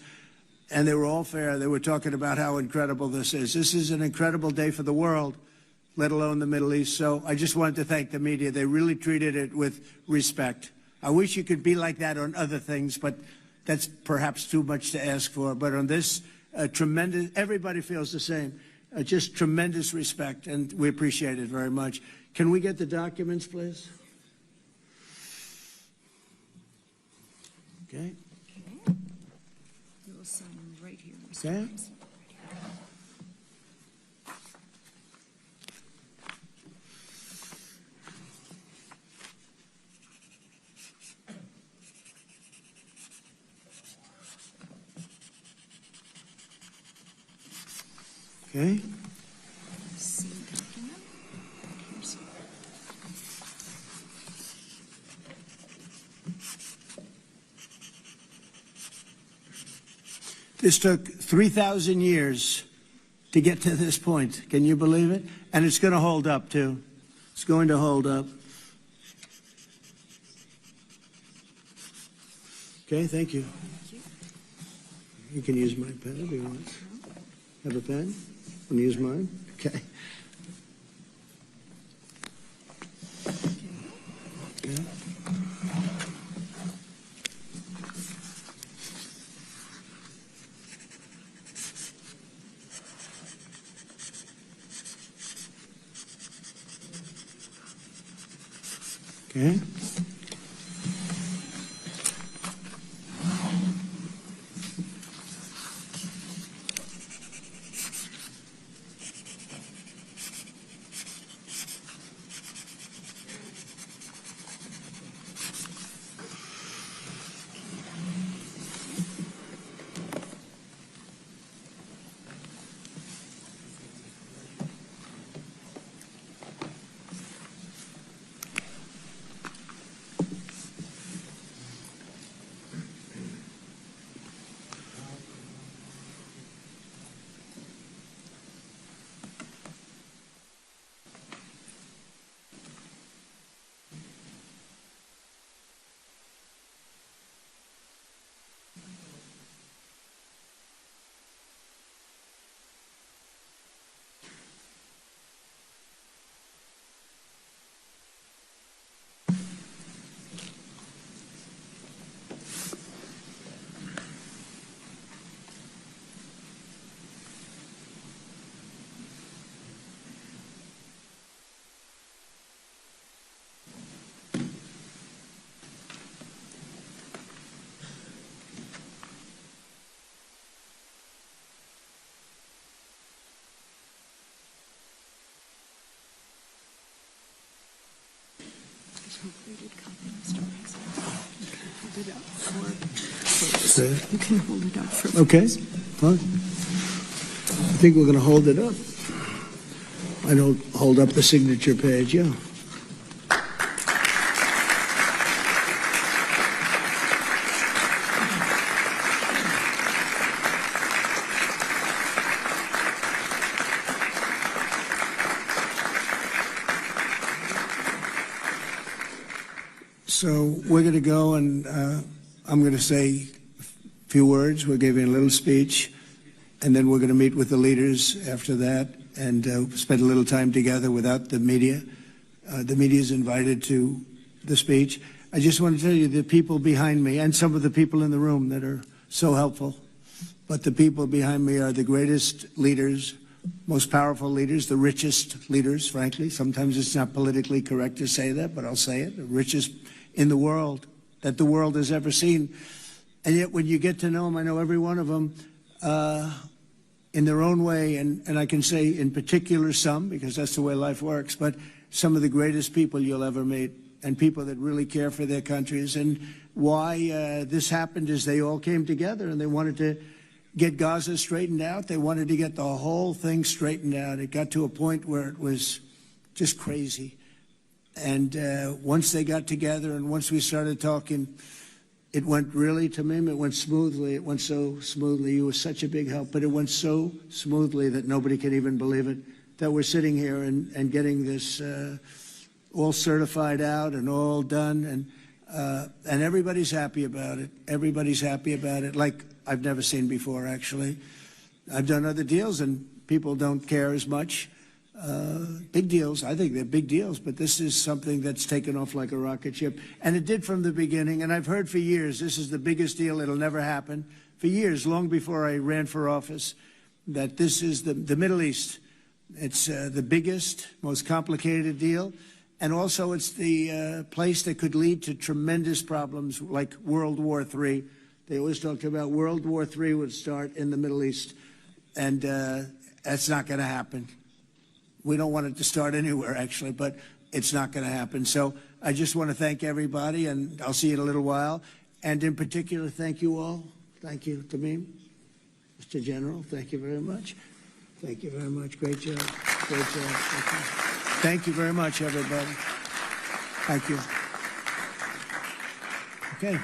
and they were all fair. They were talking about how incredible this is. This is an incredible day for the world, let alone the Middle East. So I just wanted to thank the media. They really treated it with respect. I wish you could be like that on other things, but that's perhaps too much to ask for. But on this, tremendous, everybody feels the same. Just tremendous respect, and we appreciate it very much. Can we get the documents, please? Okay. You will sign right here. Okay. Okay. This took 3,000 years to get to this point. Can you believe it? And it's going to hold up, too. It's going to hold up. Okay, thank you. You can use my pen if you want. Have a pen? Want to use mine? Okay. Okay. Okay. You can hold it up for Okay. Fine. I think we're going to hold it up. I don't hold up the signature page, yeah. So we're going to go and I'm going to say a few words. We're giving a little speech, and then we're going to meet with the leaders after that and spend a little time together without the media. The media is invited to the speech. I just want to tell you the people behind me and some of the people in the room that are so helpful, but the people behind me are the greatest leaders, most powerful leaders, the richest leaders, frankly. Sometimes it's not politically correct to say that, but I'll say it, the richest in the world that the world has ever seen. And yet when you get to know them, I know every one of them in their own way, and I can say in particular some, because that's the way life works, but some of the greatest people you'll ever meet, and people that really care for their countries. And why this happened is they all came together and they wanted to get Gaza straightened out. They wanted to get the whole thing straightened out. It got to a point where it was just crazy. And once they got together and once we started talking, it went really, Tamim, it went smoothly. It went so smoothly. You were such a big help, but it went so smoothly that nobody can even believe it, that we're sitting here and getting this all certified out and all done. And everybody's happy about it. Everybody's happy about it, like I've never seen before, actually. I've done other deals, and people don't care as much. Big deals, I think they're big deals, but this is something that's taken off like a rocket ship. And it did from the beginning, and I've heard for years, this is the biggest deal, it'll never happen. For years, long before I ran for office, that this is the Middle East. It's the biggest, most complicated deal. And also it's the place that could lead to tremendous problems like World War III. They always talked about World War III would start in the Middle East. And that's not going to happen. We don't want it to start anywhere, actually, but it's not going to happen. So I just want to thank everybody, and I'll see you in a little while. And in particular, thank you all. Thank you, Tamim. Mr. General, thank you very much. Thank you very much. Great job. Great job. Thank you very much, everybody. Thank you. Okay.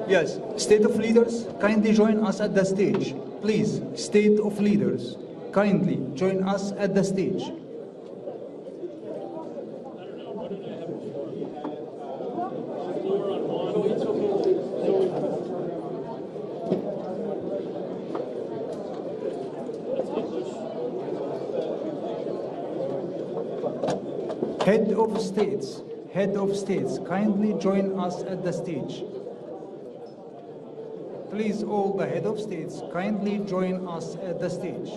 Yes, state of leaders, kindly join us at the stage. Please, state of leaders, kindly join us at the stage. Head of states, kindly join us at the stage. Please, all the head of states, kindly join us at the stage.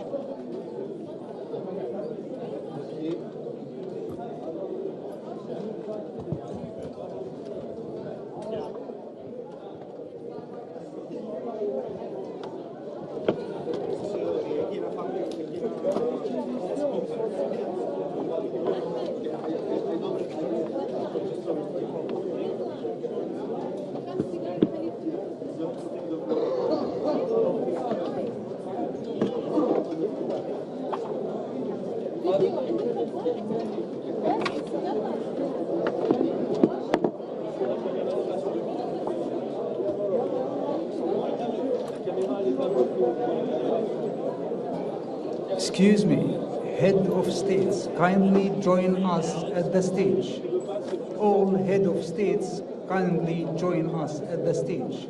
Excuse me, head of states, kindly join us at the stage. All head of states, kindly join us at the stage.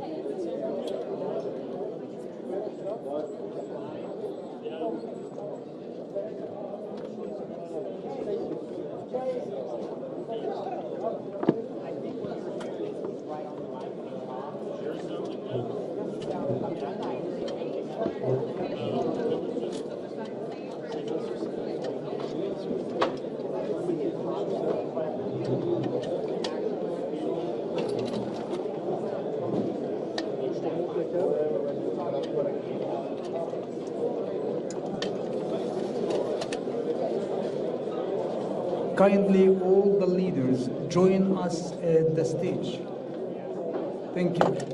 kindly all the leaders join us at the stage. Thank you.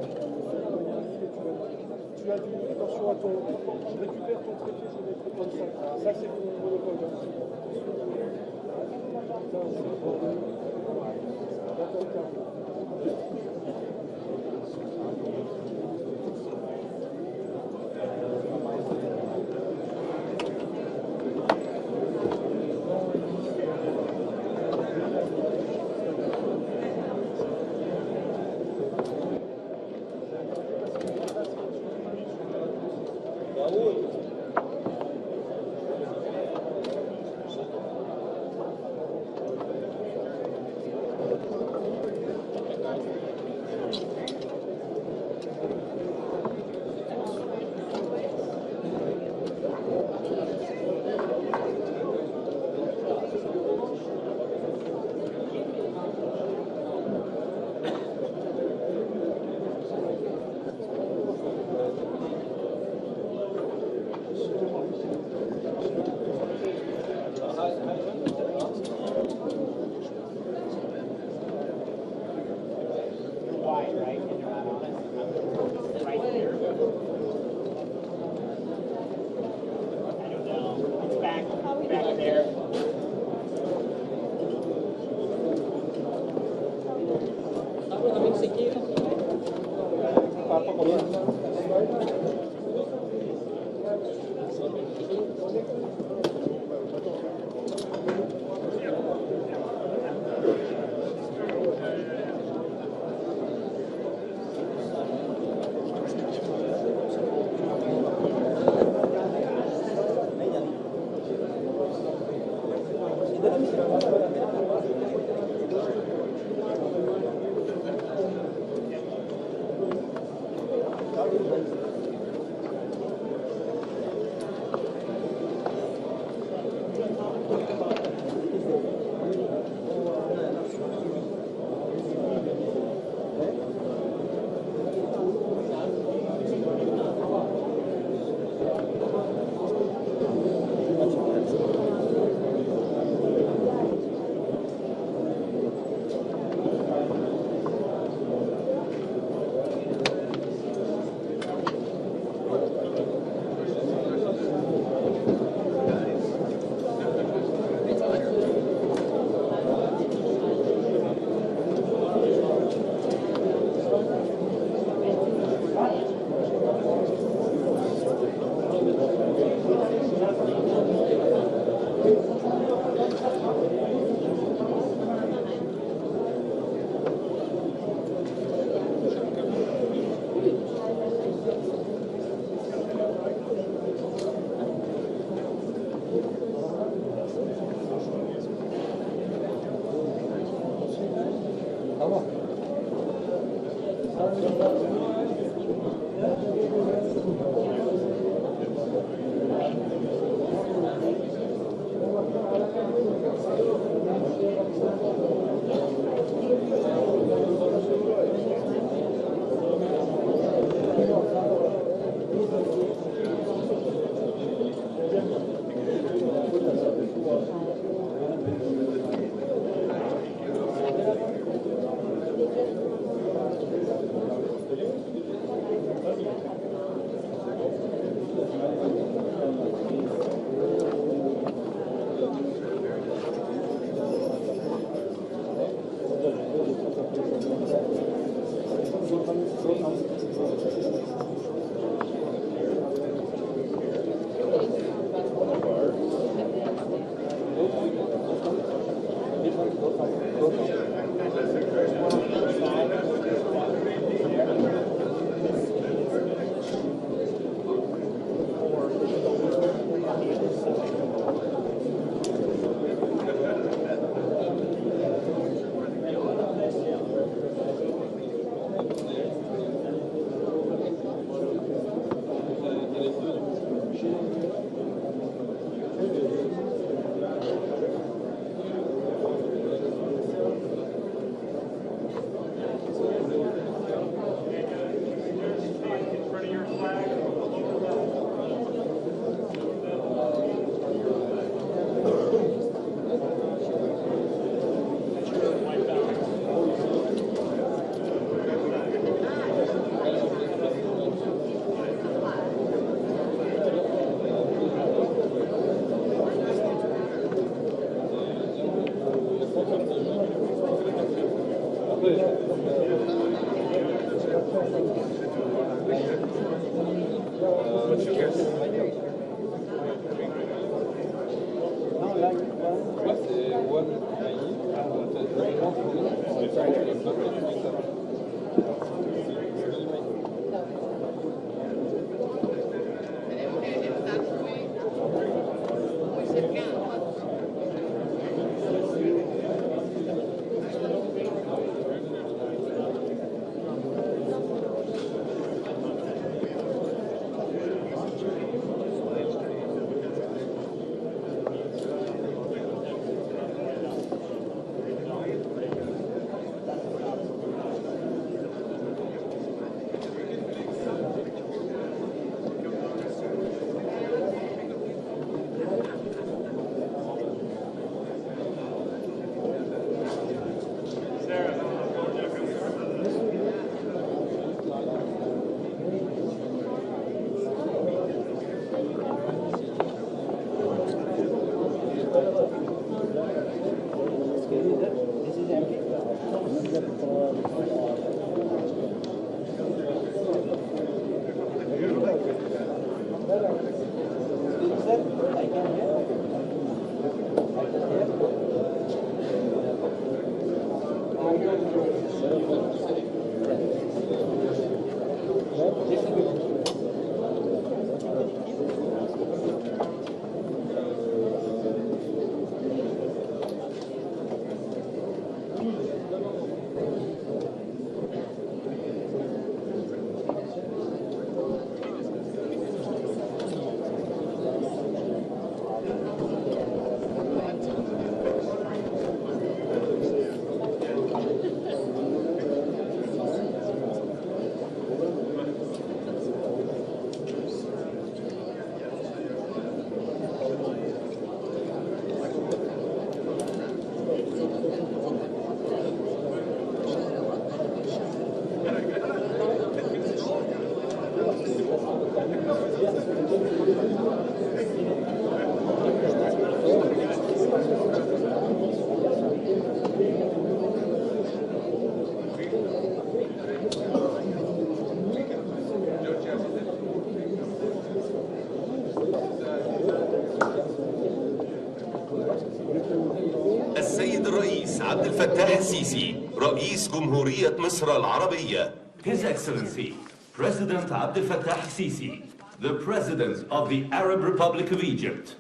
السيد الرئيس عبد الفتاح السيسي رئيس جمهورية مصر العربية. His Excellency President عبد الفتاح السيسي, the President of the Arab Republic of Egypt.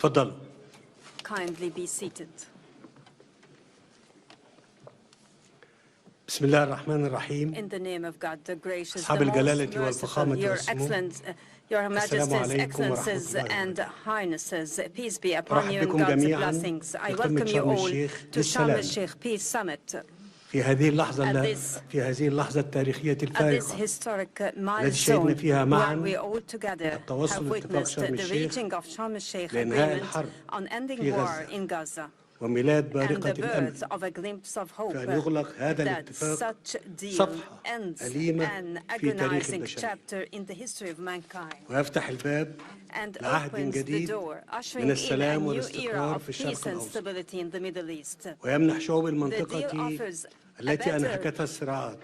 تفضل. Kindly be seated. بسم الله الرحمن الرحيم. In the name of God, the gracious, أصحاب the most الجلالة والفخامة merciful, Your والسمو. Excellencies, Your السلام Majesties, عليكم ورحمة Excellencies, الله and Highnesses, peace be upon أرحب you and بكم God's جميعاً blessings. I لقمة welcome you شرم all الشيخ to Sharm للسلام. el-Sheikh Peace Summit. في هذه اللحظة التاريخية At this الفارقة historic التي شهدنا milestone فيها where معا we all together التوصل have لاتفاق witnessed شرم the الشيخ reaching of Sharm el-Sheikh لإنهاء agreement الحرب on ending في war غزة in Gaza وميلاد and بارقة the الأمل birth of a glimpse of hope فأن يغلق هذا that الاتفاق such deal صفحة ends أليمة an في تاريخ agonizing البشرية chapter in the history of mankind ويفتح الباب and لعهد opens the جديد door, ushering من in a السلام new era والاستقرار of في peace الشرق and الأوسط stability in the Middle East. ويمنح شعوب The deal المنطقة offers التي أنهكتها الصراعات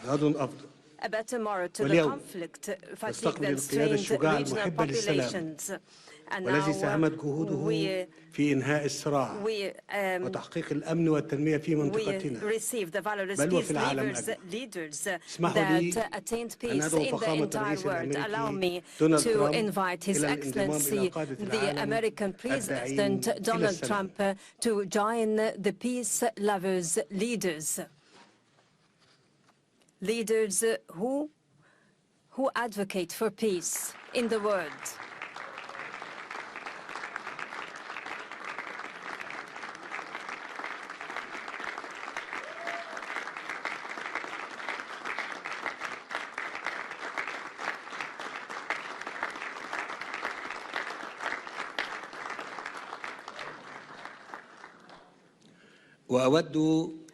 غد أفضل a better tomorrow to the واليوم conflict fatigue نستقبل that القيادة strained الشجاعة regional المحبة للسلام populations. And والذي now ساهمت جهوده في إنهاء الصراع وتحقيق الأمن والتنمية في we منطقتنا receive the valorous بل وفي peace العالم leaders اسمحوا لي that attained أن peace أدعو in the فخامة entire الرئيس world. Allow me الأمريكي دونالد to ترامب invite His إلى الانضمام إلى Excellency قادة the العالم American الداعين President إلى Donald السلام. Trump to join the peace lovers leaders. Leaders who advocate for peace in the world. وأود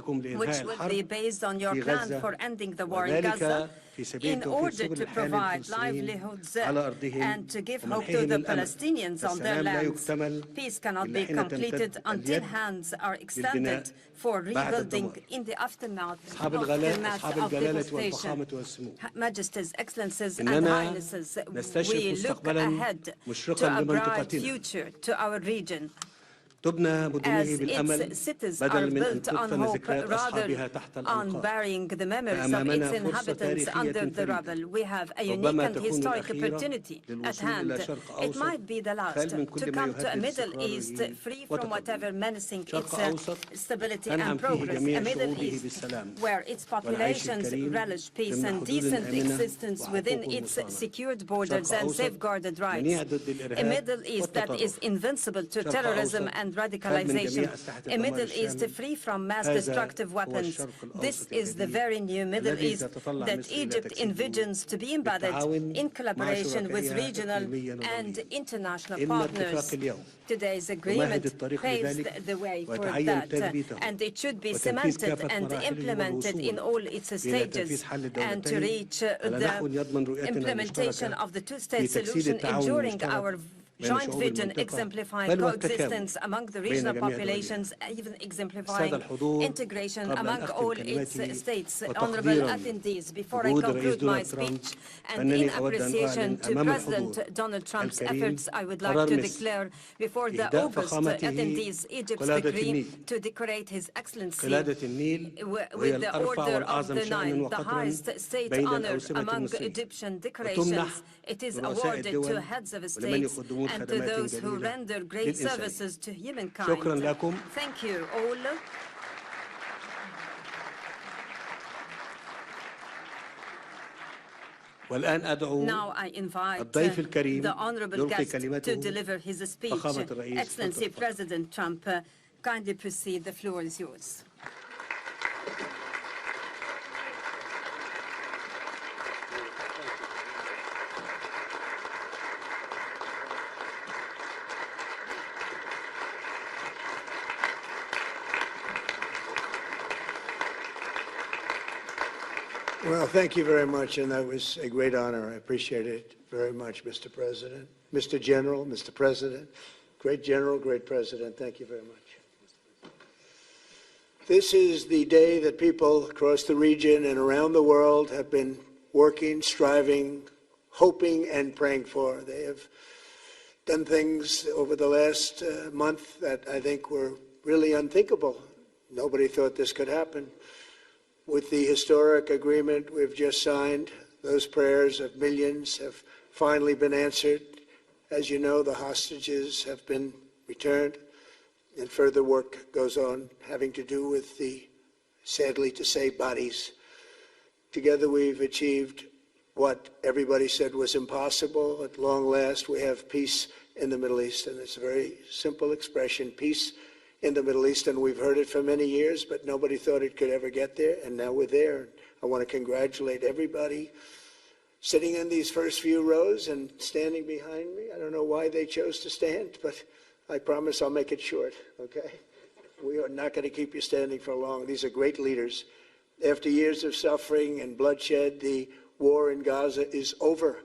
خطتكم which لإنهاء will be الحرب based on your في plan غزة for ending the war in وذلك Gaza في سبيل in توفير order سبل to الحياة provide للفلسطينيين livelihoods على أرضهم and to give hope to ومنحهم the الأمل. Palestinians on their فالسلام لا lands. يكتمل Peace cannot إلا be حين completed تمتد until اليد hands are للبناء extended for بعد rebuilding الدمار. in the aftermath أصحاب of الجلالة devastation. والفخامة والسمو Majesties, Excellencies, and إننا Highnesses, نستشرف we look مستقبلا ahead مشرقا to a bright لمنطقتنا future to our region. تبنى بدونه as بالأمل its cities are بدل من أن built on تدفن hope ذكريات أصحابها rather تحت on الأنقاض. burying the memories of فأمامنا its فرصة inhabitants تاريخية under the فريدة. rubble. We have a unique ربما and تكون historic الأخيرة opportunity at للوصول hand. إلى شرق It أوسط might be the last خال من to كل ما come to a يهدد Middle East استقراره free from whatever وتقدمه. menacing شرق its أوسط stability تنعم and فيه progress. A جميع Middle شعوبه East بالسلام where its والعيش populations الكريم relish peace ضمن and حدود decent آمنة existence within وحقوق its مصانة. secured borders شرق and أوسط safeguarded منيع rights. ضد A الإرهاب Middle East that is والتطرف. invincible to شرق terrorism أوسط and خال من radicalization. جميع أسلحة A الدمار Middle East الشامل. free from mass هذا destructive هو weapons. الشرق This الأوسط is the الجديد very new Middle الذي East تتطلع that مصر إلى Egypt تجسيده envisions to be embedded بالتعاون in مع collaboration with شركائها regional إقليميا and ودوليا. international إن اتفاق partners. اليوم Today's يمهد agreement الطريق paves لذلك the way for ويتعين that, تثبيته and it should be وتنفيذ cemented كافة and مراحله implemented in all والوصول its إلى تنفيذ stages, حل and to الدولتين reach على نحو the يضمن رؤيتنا implementation المشتركة of the في two-state تجسيد solution, التعاون ensuring المشترك our بين joint شعوب vision المنطقة exemplifying بل والتكامل coexistence among the بين regional جميع populations, even السادة exemplifying الحضور integration قبل أن among أختم all its كلمتي states. Honorable وتقديرا attendees, before I لجهود الرئيس conclude my دونالد ترامب speech, and in أنني أود أن appreciation أعلن to أمام الحضور President Donald Trump's الكريم efforts, I would like قرار to مصر declare before the إهداء August فخامته attendees Egypt's قلادة decree النيل to decorate His Excellency قلادة النيل وهي with the الأرفع Order of والأعظم the شأنا Nile, the وقدرا highest state بين honor الأوسمة among المصرية Egyptian وتمنح decorations. It is لرؤساء awarded to الدول heads of ولمن states يقدمون and to خدمات those who جليلة render great للإنسان. services to humankind. شكرا لكم. Thank you all. والآن أدعو Now I invite الضيف الكريم the honorable يلقي guest كلمته to deliver his speech. فخامة الرئيس. Excellency President Trump, kindly proceed. The floor is yours. Well, thank you very much, and that was a great honor. I appreciate it very much, Mr. President. Mr. General, Mr. President, great General, great President, thank you very much. This is the day that people across the region and around the world have been working, striving, hoping, and praying for. They have done things over the last month that I think were really unthinkable. Nobody thought this could happen. With the historic agreement we've just signed, those prayers of millions have finally been answered. As you know, the hostages have been returned, and further work goes on having to do with the, sadly to say, bodies. Together we've achieved what everybody said was impossible. At long last, we have peace in the Middle East, and it's a very simple expression, peace in the Middle East, and we've heard it for many years, but nobody thought it could ever get there, and now we're there. I want to congratulate everybody sitting in these first few rows and standing behind me. I don't know why they chose to stand, but I promise I'll make it short, okay? We are not going to keep you standing for long. These are great leaders. After years of suffering and bloodshed, the war in Gaza is over.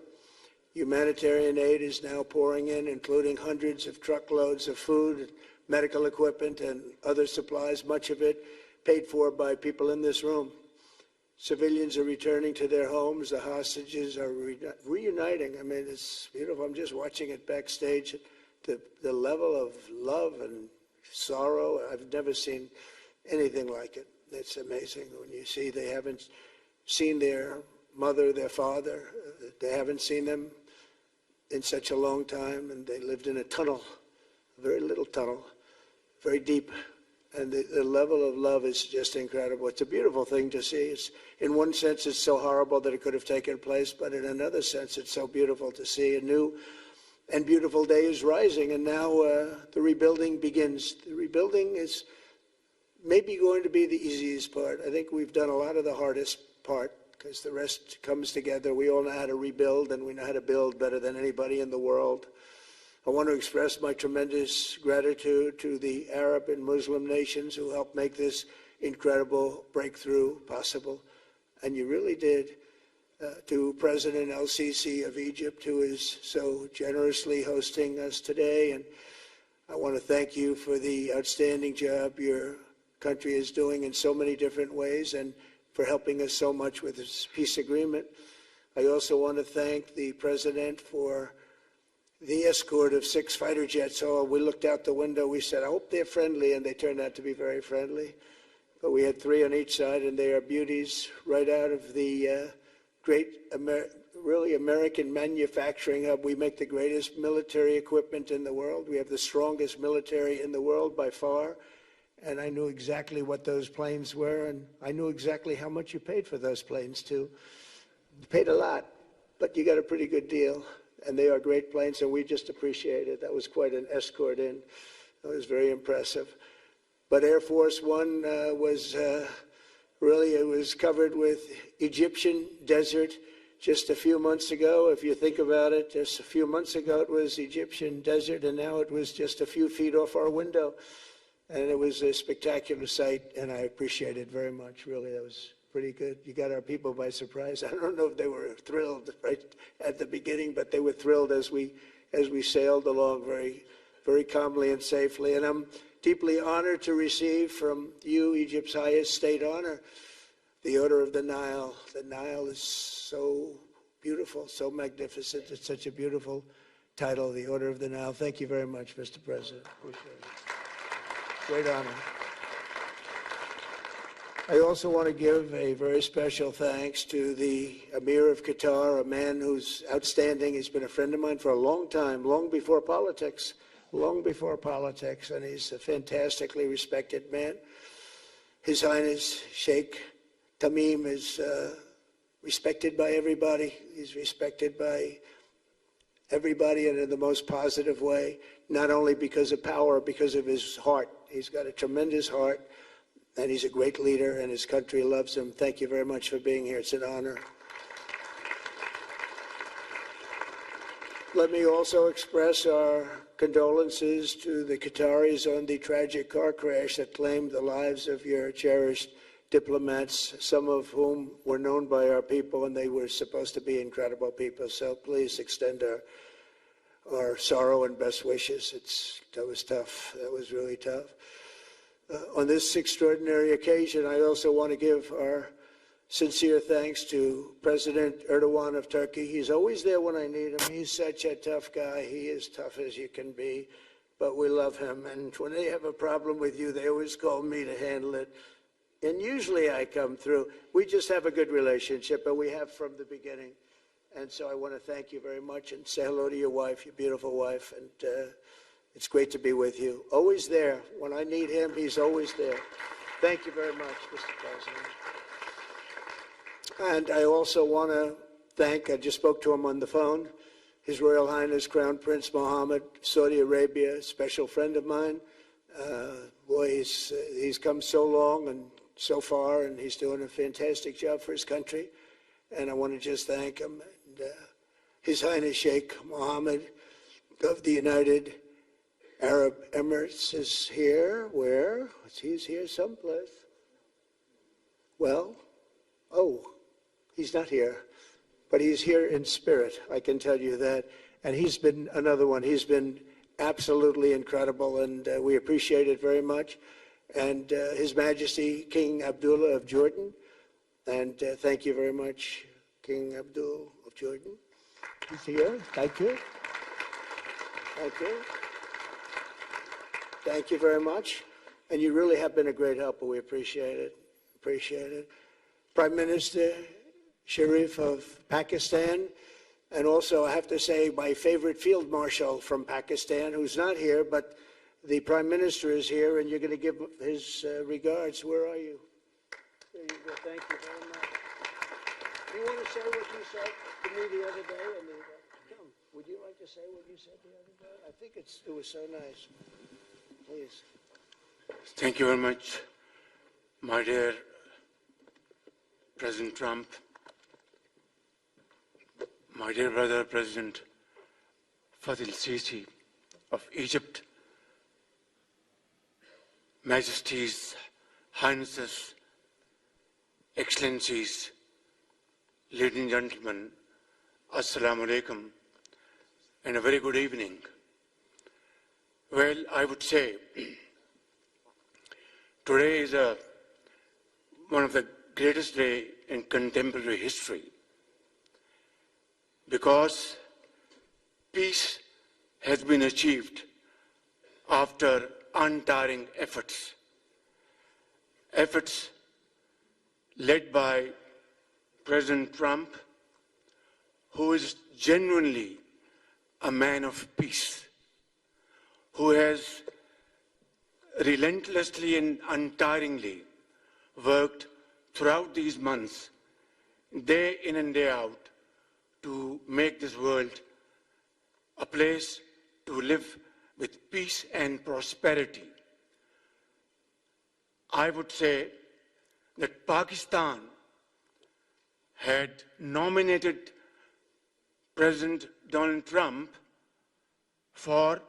Humanitarian aid is now pouring in, including hundreds of truckloads of food, medical equipment, and other supplies, much of it paid for by people in this room. Civilians are returning to their homes. The hostages are reuniting. I mean, it's beautiful. I'm just watching it backstage. The level of love and sorrow, I've never seen anything like it. It's amazing when you see they haven't seen their mother, their father. They haven't seen them in such a long time, and they lived in a tunnel, a very little tunnel, very deep, and the level of love is just incredible. It's a beautiful thing to see. It's, in one sense, it's so horrible that it could have taken place, but in another sense, it's so beautiful to see. A new and beautiful day is rising, and now the rebuilding begins. The rebuilding is maybe going to be the easiest part. I think we've done a lot of the hardest part, because the rest comes together. We all know how to rebuild, and we know how to build better than anybody in the world. I want to express my tremendous gratitude to the Arab and Muslim nations who helped make this incredible breakthrough possible. And you really did. To President El-Sisi of Egypt, who is so generously hosting us today. And I want to thank you for the outstanding job your country is doing in so many different ways, and for helping us so much with this peace agreement. I also want to thank the President for the escort of 6 fighter jets. So we looked out the window. We said, I hope they're friendly, and they turned out to be very friendly. But we had 3 on each side, and they are beauties right out of the really American manufacturing hub. We make the greatest military equipment in the world. We have the strongest military in the world by far. And I knew exactly what those planes were, and I knew exactly how much you paid for those planes, too. You paid a lot, but you got a pretty good deal. And they are great planes, and we just appreciate it. That was quite an escort in. It was very impressive. But Air Force One was really, it was covered with Egyptian desert just a few months ago. If you think about it, just a few months ago it was Egyptian desert, and now it was just a few feet off our window. And it was a spectacular sight, and I appreciate it very much. Really, that was pretty good. You got our people by surprise. I don't know if they were thrilled right at the beginning, but they were thrilled as we sailed along very, very calmly and safely. And I'm deeply honored to receive from you Egypt's highest state honor, the Order of the Nile. The Nile is so beautiful, so magnificent. It's such a beautiful title, the Order of the Nile. Thank you very much, Mr. President. Appreciate it. Great honor. I also want to give a very special thanks to the Emir of Qatar, a man who's outstanding. He's been a friend of mine for a long time, long before politics, and he's a fantastically respected man. His Highness Sheikh Tamim is respected by everybody. He's respected by everybody, and in the most positive way, not only because of power, because of his heart. He's got a tremendous heart, and he's a great leader, and his country loves him. Thank you very much for being here. It's an honor. Let me also express our condolences to the Qataris on the tragic car crash that claimed the lives of your cherished diplomats, some of whom were known by our people, and they were supposed to be incredible people. So please extend our sorrow and best wishes. That was tough. That was really tough. On this extraordinary occasion, I also want to give our sincere thanks to President Erdogan of Turkey. He's always there when I need him. He's such a tough guy. He is tough as you can be, but we love him. And when they have a problem with you, they always call me to handle it. And usually I come through. We just have a good relationship, and we have from the beginning. And so I want to thank you very much and say hello to your wife, your beautiful wife. And it's great to be with you. Always there. When I need him, he's always there. Thank you very much, Mr. President. And I also want to thank, I just spoke to him on the phone, His Royal Highness Crown Prince Mohammed, Saudi Arabia, a special friend of mine. Boy, he's come so long and so far, and he's doing a fantastic job for his country. And I want to just thank him. And, His Highness Sheikh Mohammed of the United Arab Emirates is here. Where? He's here someplace. Well, he's not here, but he's here in spirit, I can tell you that. And he's been another one. He's been absolutely incredible, and we appreciate it very much. And His Majesty King Abdullah of Jordan, and thank you very much, King Abdullah of Jordan. He's here. Thank you. Thank you. Thank you very much. And you really have been a great helper. We appreciate it. Appreciate it. Prime Minister Sharif of Pakistan, and also I have to say my favorite Field Marshal from Pakistan, who's not here, but the Prime Minister is here, and you're going to give his regards. Where are you? There you go. Thank you very much. Do you want to say what you said to me the other day? Come, would you like to say what you said the other day? I think it was so nice. Please. Thank you very much, my dear President Trump, my dear brother President Fath el-Sisi of Egypt, Majesties, Highnesses, Excellencies, ladies and gentlemen, Assalamu alaikum, and a very good evening. Well, I would say today is one of the greatest days in contemporary history, because peace has been achieved after untiring efforts. Efforts led by President Trump, who is genuinely a man of peace, who has relentlessly and untiringly worked throughout these months, day in and day out, to make this world a place to live with peace and prosperity. I would say that Pakistan had nominated President Donald Trump for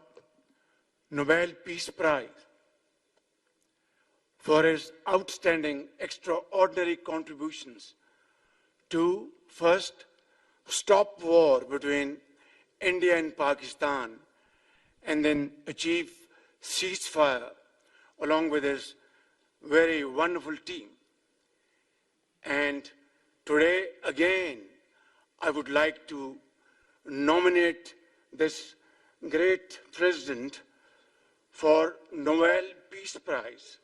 Nobel Peace Prize for his outstanding, extraordinary contributions to first stop war between India and Pakistan and then achieve ceasefire along with his very wonderful team. And today, again, I would like to nominate this great president for Nobel Peace Prize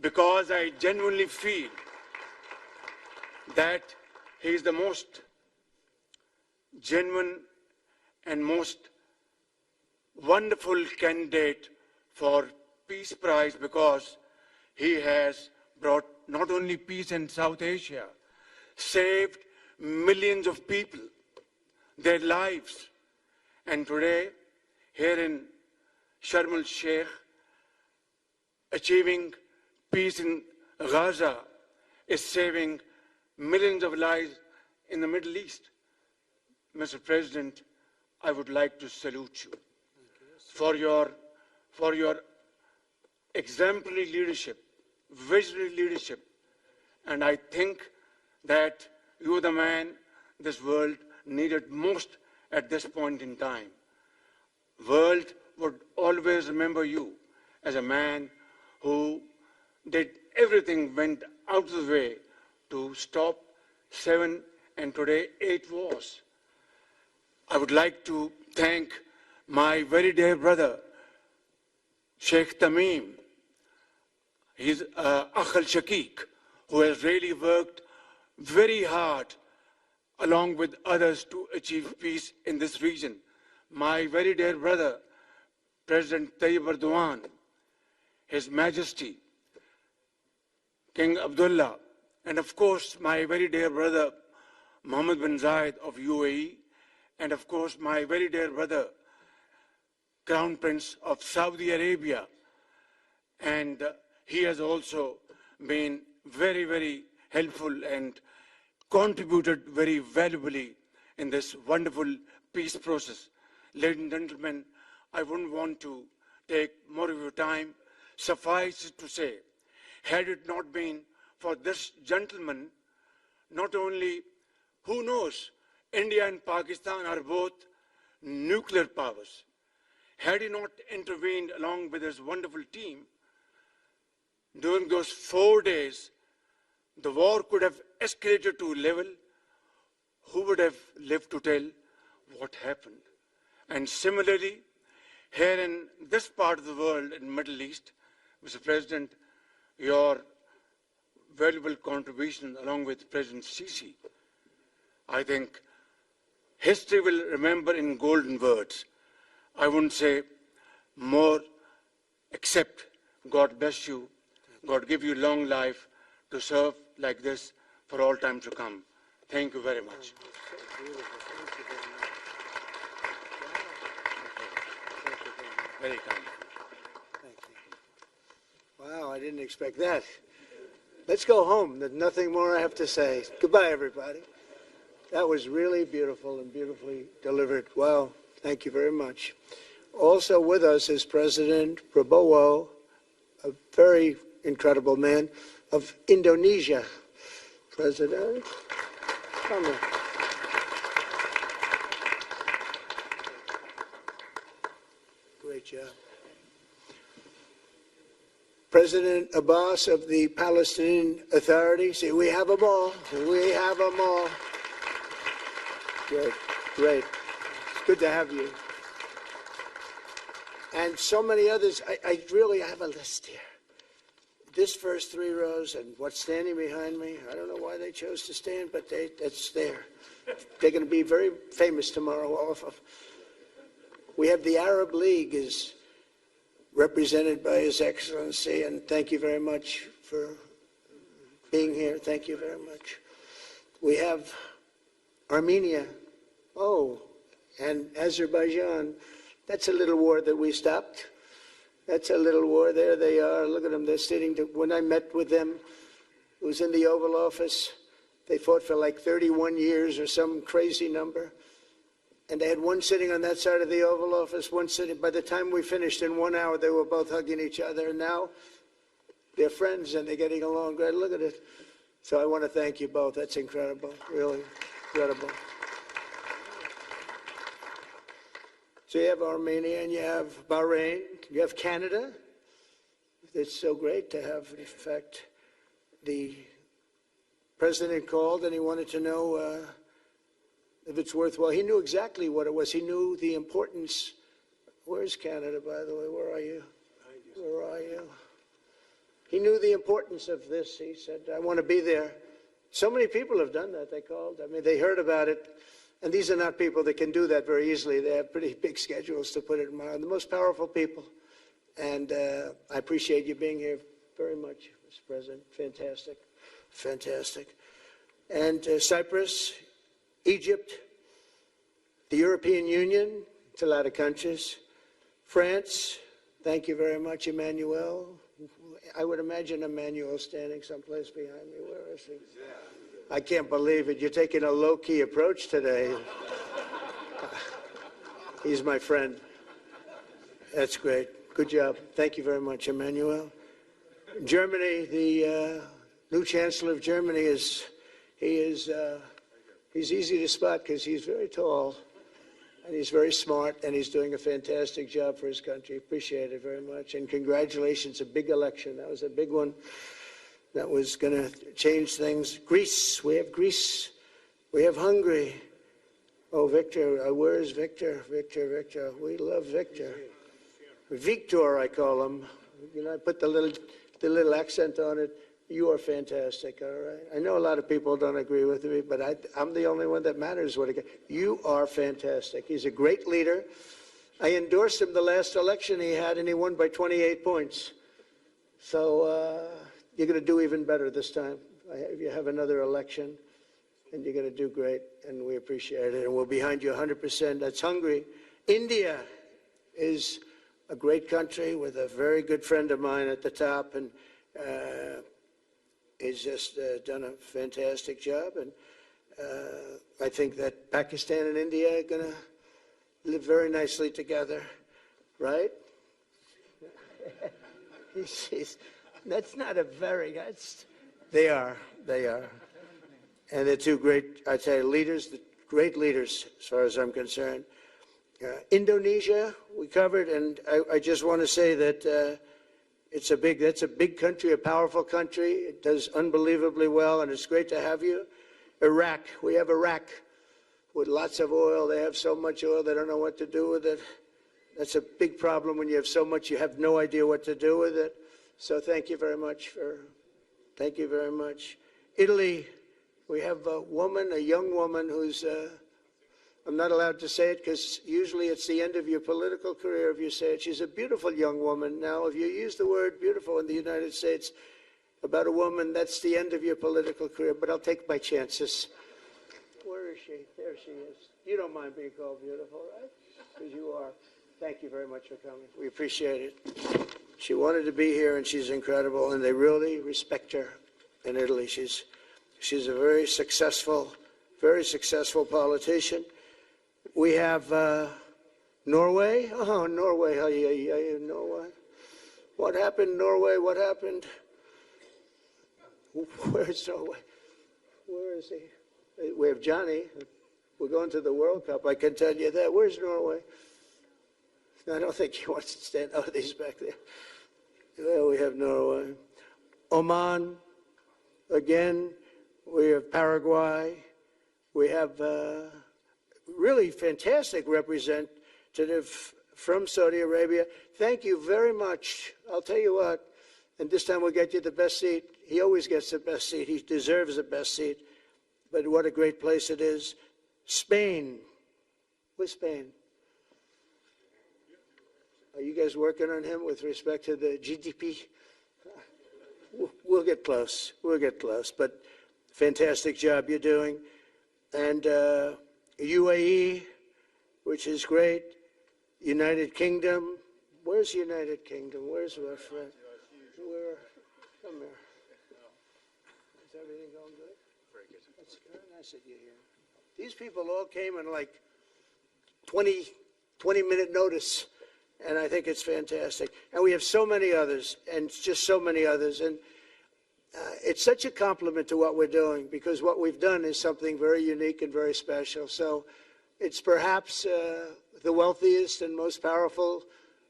because I genuinely feel that he is the most genuine and most wonderful candidate for Peace Prize because he has brought not only peace in South Asia, saved millions of people, their lives. And today, here in Sharm el-Sheikh, achieving peace in Gaza is saving millions of lives in the Middle East. Mr. President, I would like to salute you for your exemplary leadership, visionary leadership. And I think that you are the man this world needed most at this point in time. World would always remember you as a man who did everything, went out of the way to stop 7 and today 8 wars. I would like to thank my very dear brother, Sheikh Tamim. He's Akh al-Shaqiq, who has really worked very hard along with others to achieve peace in this region. My very dear brother, President Tayyip Erdogan, His Majesty, King Abdullah, and of course my very dear brother, Mohammed bin Zayed of UAE, and of course my very dear brother, Crown Prince of Saudi Arabia. And he has also been very, very helpful and contributed very valuably in this wonderful peace process. Ladies and gentlemen, I wouldn't want to take more of your time. Suffice it to say, had it not been for this gentleman, not only, who knows, India and Pakistan are both nuclear powers. Had he not intervened along with his wonderful team, during those 4 days, the war could have escalated to a level, who would have lived to tell what happened? And similarly, here in this part of the world, in the Middle East, Mr. President, your valuable contribution along with President Sisi, I think history will remember in golden words. I wouldn't say more, except God bless you, God give you long life to serve like this for all time to come. Thank you very much. Very kind. Thank you. Wow, I didn't expect that. Let's go home. There's nothing more I have to say. Goodbye, everybody. That was really beautiful and beautifully delivered. Wow, thank you very much. Also with us is President Prabowo, a very incredible man of Indonesia. President, come on. Great job. President Abbas of the Palestinian Authority. See, we have them all. We have them all. Good, great. It's good to have you. and so many others. I really have a list here. This first 3 rows and what's standing behind me, I don't know why they chose to stand, but it's there. They're going to be very famous tomorrow, all of them. We have the Arab League is represented by His Excellency, and thank you very much for being here. Thank you very much. We have Armenia, and Azerbaijan. That's a little war that we stopped. That's a little war. There they are. Look at them. They're sitting. When I met with them, it was in the Oval Office. They fought for like 31 years or some crazy number. And they had one sitting on that side of the Oval Office, one sitting. By the time we finished in 1 hour, they were both hugging each other. And now they're friends and they're getting along great. Look at it. So I want to thank you both. That's incredible. Really incredible. So you have Armenia and you have Bahrain, you have Canada. It's so great to have, in fact, the president called and he wanted to know if it's worthwhile. He knew exactly what it was. He knew the importance. Where's Canada, by the way? Where are you? Where are you? He knew the importance of this. He said, I want to be there. So many people have done that. They called. I mean, they heard about it. And these are not people that can do that very easily. They have pretty big schedules, to put it in mind. The most powerful people. And I appreciate you being here very much, Mr. President. Fantastic. Fantastic. And Cyprus, Egypt, the European Union, it's a lot of countries. France, thank you very much, Emmanuel. I would imagine Emmanuel standing someplace behind me. Where is he? I can't believe it. You're taking a low-key approach today. He's my friend. That's great. Good job. Thank you very much, Emmanuel. Germany, the new Chancellor of Germany he's easy to spot because he's very tall and he's very smart and he's doing a fantastic job for his country. Appreciate it very much. And congratulations, a big election. That was a big one. That was going to change things. Greece, we have Greece. We have Hungary. Oh, Victor, where is Victor? Victor. We love Victor. Victor, I call him. You know, I put the little accent on it. You are fantastic, all right? I know a lot of people don't agree with me, but I'm the only one that matters. You are fantastic. He's a great leader. I endorsed him the last election he had, and he won by 28 points. So, you're going to do even better this time. You have another election, and you're going to do great, and we appreciate it, and we're behind you 100%. That's Hungary. India is a great country with a very good friend of mine at the top, and he's just done a fantastic job. And I think that Pakistan and India are going to live very nicely together, right? That's not a very, they are. And they're two great, I tell you, leaders, great leaders as far as I'm concerned. Indonesia, we covered, and I just want to say that that's a big country, a powerful country. It does unbelievably well, and it's great to have you. Iraq, we have Iraq with lots of oil. They have so much oil, they don't know what to do with it. That's a big problem when you have so much, you have no idea what to do with it. So thank you very much thank you very much. Italy, we have a young woman who's, I'm not allowed to say it because usually it's the end of your political career if you say it. She's a beautiful young woman. Now, if you use the word beautiful in the United States about a woman, that's the end of your political career, but I'll take my chances. Where is she? There she is. You don't mind being called beautiful, right? Because you are. Thank you very much for coming. We appreciate it. She wanted to be here, and she's incredible, and they really respect her in Italy. She's a very successful politician. We have Norway. Oh, Norway. Norway. What happened, Norway? What happened? Where's Norway? Where is he? We have Johnny. We're going to the World Cup. I can tell you that. Where's Norway? I don't think he wants to stand. Oh, he's back there. Well, we have Norway. Oman, again. We have Paraguay. We have really fantastic representative from Saudi Arabia. Thank you very much. I'll tell you what, and this time we'll get you the best seat. He always gets the best seat. He deserves the best seat. But what a great place it is. Spain. Where's Spain? Are you guys working on him with respect to the GDP? We'll get close. We'll get close. But fantastic job you're doing. And UAE, which is great. United Kingdom. Where's United Kingdom? Where's our friend? Where? Come here. Is everything going good? Very good. That's very nice that you're here. These people all came in like 20-minute notice, and I think it's fantastic. And we have so many others, and just so many others. And it's such a compliment to what we're doing, because what we've done is something very unique and very special. So it's perhaps the wealthiest and most powerful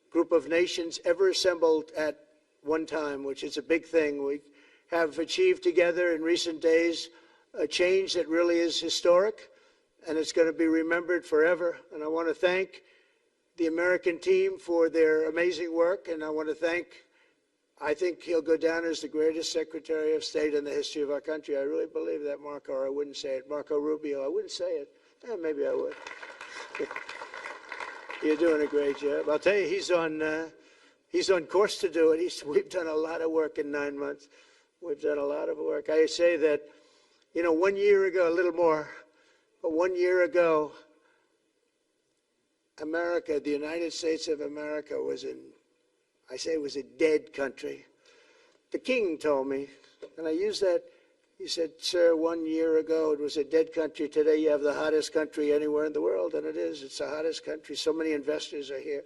group of nations ever assembled at one time, which is a big thing. We have achieved together in recent days a change that really is historic, and it's going to be remembered forever. And I want to thank the American team for their amazing work, and I want to thank, I think he'll go down as the greatest Secretary of State in the history of our country. I really believe that, Marco, or I wouldn't say it. Marco Rubio, I wouldn't say it. Maybe I would. You're doing a great job. I'll tell you, he's on course to do it. We've done a lot of work in 9 months. We've done a lot of work. I say that, 1 year ago, a little more, but 1 year ago, America, the United States of America was it was a dead country. The king told me, and I used that, he said, sir, 1 year ago it was a dead country. Today you have the hottest country anywhere in the world, and it is. It's the hottest country. So many investors are here.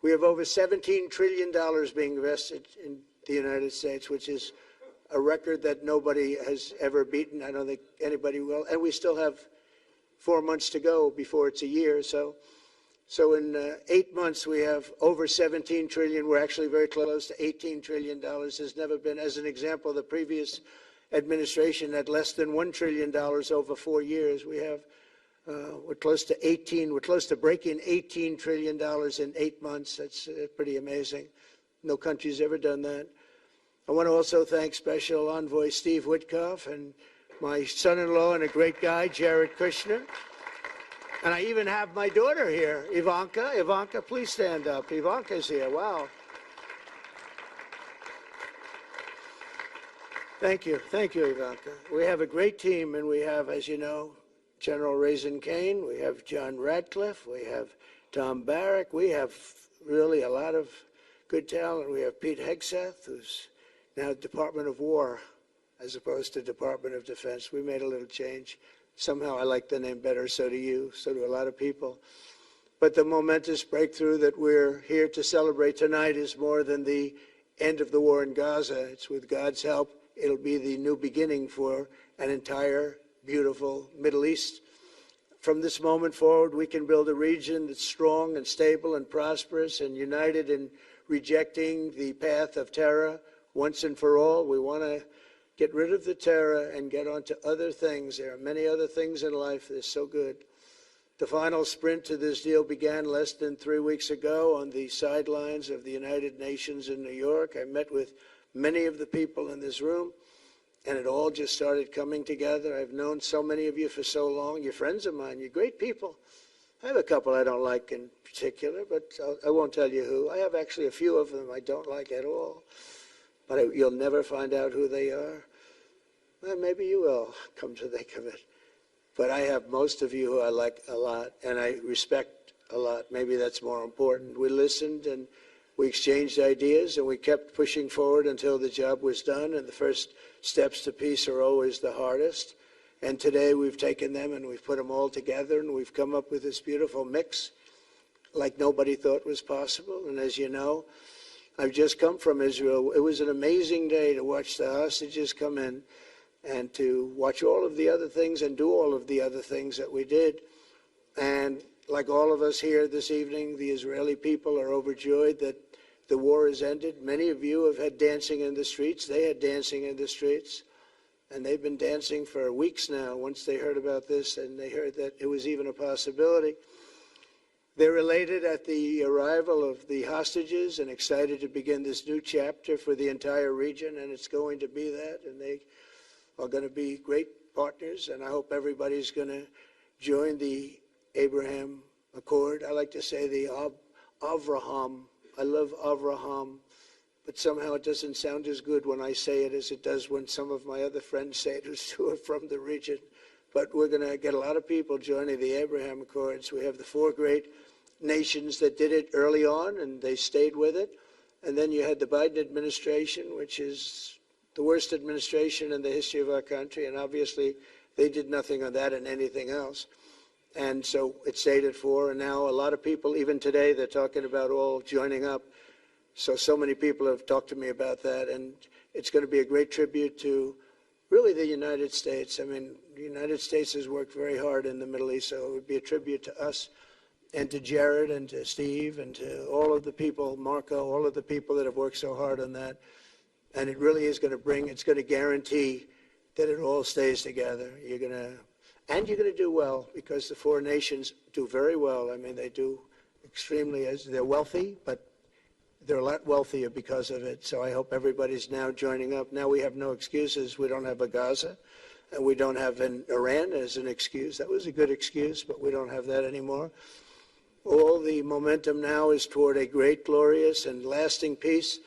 We have over $17 trillion being invested in the United States, which is a record that nobody has ever beaten. I don't think anybody will. And we still have 4 months to go before it's a year. So in 8 months, we have over 17 trillion. We're actually very close to $18 trillion. There's never been, as an example, the previous administration had less than $1 trillion over 4 years. We have, we're close to breaking $18 trillion in 8 months. That's pretty amazing. No country's ever done that. I want to also thank Special Envoy Steve Witkoff and my son-in-law and a great guy, Jared Kushner. And I even have my daughter here, Ivanka. Ivanka, please stand up. Ivanka's here. Wow. Thank you. Thank you, Ivanka. We have a great team, and we have, as you know, General Raisin Kane. We have John Radcliffe. We have Tom Barrack. We have really a lot of good talent. We have Pete Hegseth, who's now Department of War as opposed to Department of Defense. We made a little change. Somehow I like the name better, so do you, so do a lot of people. But the momentous breakthrough that we're here to celebrate tonight is more than the end of the war in Gaza. It's with God's help. It'll be the new beginning for an entire beautiful Middle East. From this moment forward, we can build a region that's strong and stable and prosperous and united in rejecting the path of terror once and for all. We want to get rid of the terror and get on to other things. There are many other things in life that are so good. The final sprint to this deal began less than 3 weeks ago on the sidelines of the United Nations in New York. I met with many of the people in this room, and it all just started coming together. I've known so many of you for so long. You're friends of mine. You're great people. I have a couple I don't like in particular, but I won't tell you who. I have actually a few of them I don't like at all, but you'll never find out who they are. Well, maybe you will, come to think of it. But I have most of you who I like a lot, and I respect a lot. Maybe that's more important. We listened, and we exchanged ideas, and we kept pushing forward until the job was done, and the first steps to peace are always the hardest. And today we've taken them, and we've put them all together, and we've come up with this beautiful mix like nobody thought was possible. And as you know, I've just come from Israel. It was an amazing day to watch the hostages come in, and to watch all of the other things and do all of the other things that we did. And like all of us here this evening, the Israeli people are overjoyed that the war has ended. Many of you have had dancing in the streets. They had dancing in the streets. And they've been dancing for weeks now once they heard about this and they heard that it was even a possibility. They're elated at the arrival of the hostages and excited to begin this new chapter for the entire region, and it's going to be that, and they are going to be great partners, and I hope everybody's going to join the Abraham Accord. I like to say the Avraham. I love Avraham, but somehow it doesn't sound as good when I say it as it does when some of my other friends say it who are from the region. But we're going to get a lot of people joining the Abraham Accords. We have the 4 great nations that did it early on, and they stayed with it. And then you had the Biden administration, which is the worst administration in the history of our country, and obviously they did nothing on that and anything else. And so it stayed at 4, and now a lot of people, even today, they're talking about all joining up. So many people have talked to me about that, and it's going to be a great tribute to really the United States. I mean, the United States has worked very hard in the Middle East, so it would be a tribute to us and to Jared and to Steve and to all of the people, Marco, all of the people that have worked so hard on that. And it really is going to it's going to guarantee that it all stays together. You're going to do well, because the 4 nations do very well. I mean, they do extremely, they're wealthy, but they're a lot wealthier because of it. So I hope everybody's now joining up. Now we have no excuses. We don't have a Gaza, and we don't have an Iran as an excuse. That was a good excuse, but we don't have that anymore. All the momentum now is toward a great, glorious, and lasting peace,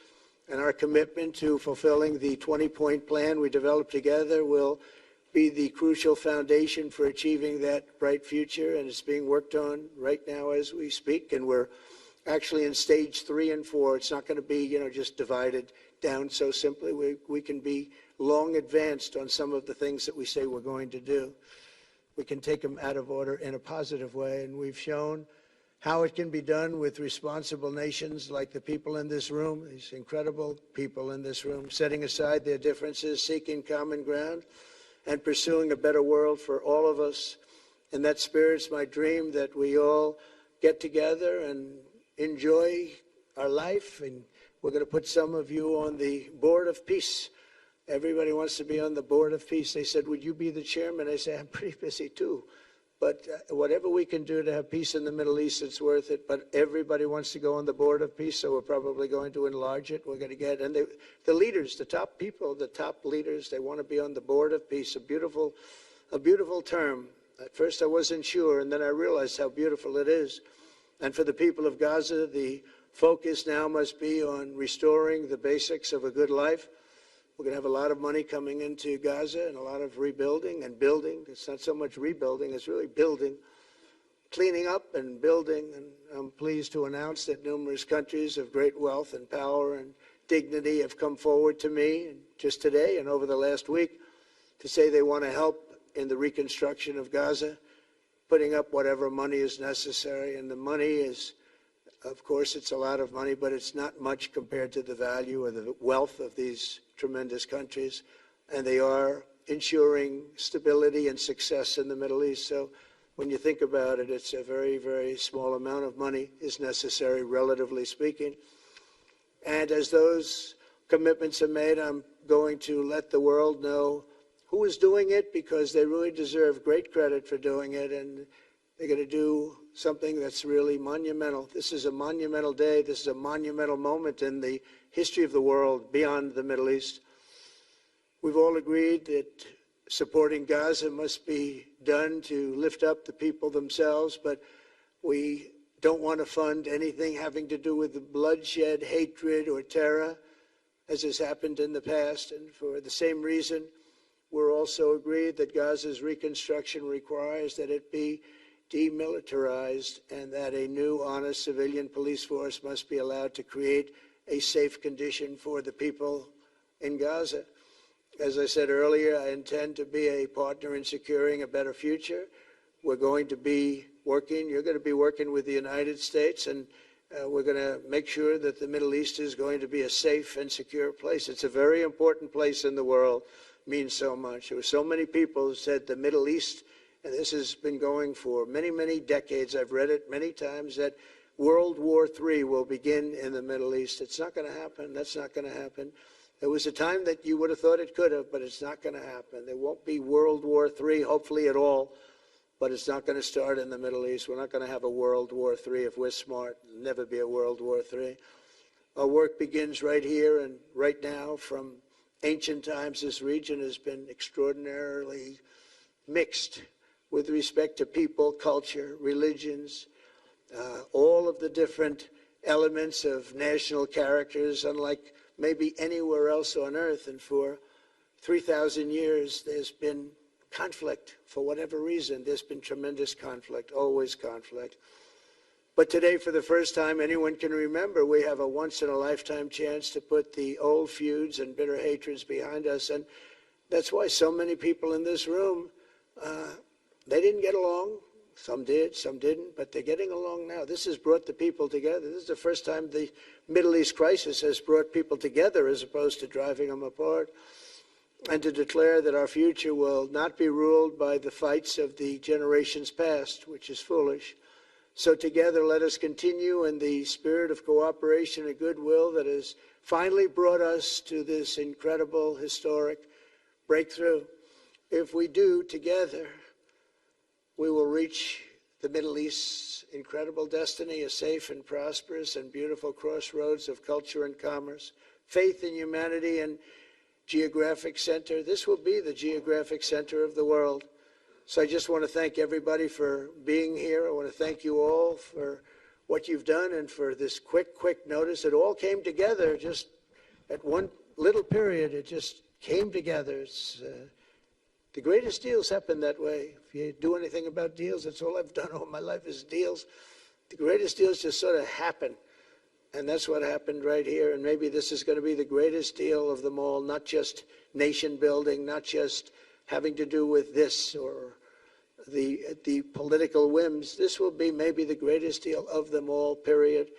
and our commitment to fulfilling the 20-point plan we developed together will be the crucial foundation for achieving that bright future, and it's being worked on right now as we speak, and we're actually in stage 3 and 4. It's not going to be, just divided down so simply. We can be long advanced on some of the things that we say we're going to do. We can take them out of order in a positive way, and we've shown how it can be done with responsible nations like the people in this room, these incredible people in this room, setting aside their differences, seeking common ground, and pursuing a better world for all of us. In that spirit, it's my dream that we all get together and enjoy our life. And we're going to put some of you on the Board of Peace. Everybody wants to be on the Board of Peace. They said, would you be the chairman? I say, I'm pretty busy too. But whatever we can do to have peace in the Middle East, it's worth it. But everybody wants to go on the Board of Peace, so we're probably going to enlarge it. We're going to get, and the leaders, the top people, the top leaders, they want to be on the Board of Peace. A beautiful term. At first I wasn't sure, and then I realized how beautiful it is. And for the people of Gaza, the focus now must be on restoring the basics of a good life. We're going to have a lot of money coming into Gaza and a lot of rebuilding and building. It's not so much rebuilding, it's really building, cleaning up and building. And I'm pleased to announce that numerous countries of great wealth and power and dignity have come forward to me just today and over the last week to say they want to help in the reconstruction of Gaza, putting up whatever money is necessary. And the money is, of course, it's a lot of money, but it's not much compared to the value or the wealth of these tremendous countries, and they are ensuring stability and success in the Middle East. So when you think about it, it's a very, very small amount of money is necessary, relatively speaking. And as those commitments are made, I'm going to let the world know who is doing it, because they really deserve great credit for doing it, and they're going to do something that's really monumental. This is a monumental day. This is a monumental moment in the history of the world beyond the Middle East. We've all agreed that supporting Gaza must be done to lift up the people themselves, but we don't want to fund anything having to do with bloodshed, hatred, or terror, as has happened in the past. And for the same reason, we're also agreed that Gaza's reconstruction requires that it be demilitarized and that a new, honest civilian police force must be allowed to create a safe condition for the people in Gaza. As I said earlier, I intend to be a partner in securing a better future. We're going to be working, you're going to be working with the United States, and we're going to make sure that the Middle East is going to be a safe and secure place. It's a very important place in the world, means so much. There were so many people who said the Middle East, and this has been going for many, many decades. I've read it many times, that World War III will begin in the Middle East. It's not going to happen. That's not going to happen. There was a time that you would have thought it could have, but it's not going to happen. There won't be World War III, hopefully, at all. but it's not going to start in the Middle East. We're not going to have a World War III if we're smart. There'll never be a World War III. Our work begins right here and right now. From ancient times, this region has been extraordinarily mixed with respect to people, culture, religions, all of the different elements of national characters, unlike maybe anywhere else on earth. And for 3,000 years, there's been conflict. For whatever reason, there's been tremendous conflict, always conflict. But today, for the first time anyone can remember, we have a once-in-a-lifetime chance to put the old feuds and bitter hatreds behind us. And that's why so many people in this room, they didn't get along. Some did, some didn't, but they're getting along now. This has brought the people together. This is the first time the Middle East crisis has brought people together as opposed to driving them apart. And to declare that our future will not be ruled by the fights of the generations past, which is foolish. So together, let us continue in the spirit of cooperation and goodwill that has finally brought us to this incredible, historic breakthrough. If we do together, we will reach the Middle East's incredible destiny, a safe and prosperous and beautiful crossroads of culture and commerce, faith in humanity and geographic center. This will be the geographic center of the world. So I just want to thank everybody for being here. I want to thank you all for what you've done and for this quick notice. It all came together just at one little period. It just came together. It's, the greatest deals happen that way. If you do anything about deals, that's all I've done all my life is deals. The greatest deals just sort of happen. And that's what happened right here. And maybe this is going to be the greatest deal of them all, not just nation building, not just having to do with this or the political whims. This will be maybe the greatest deal of them all, period.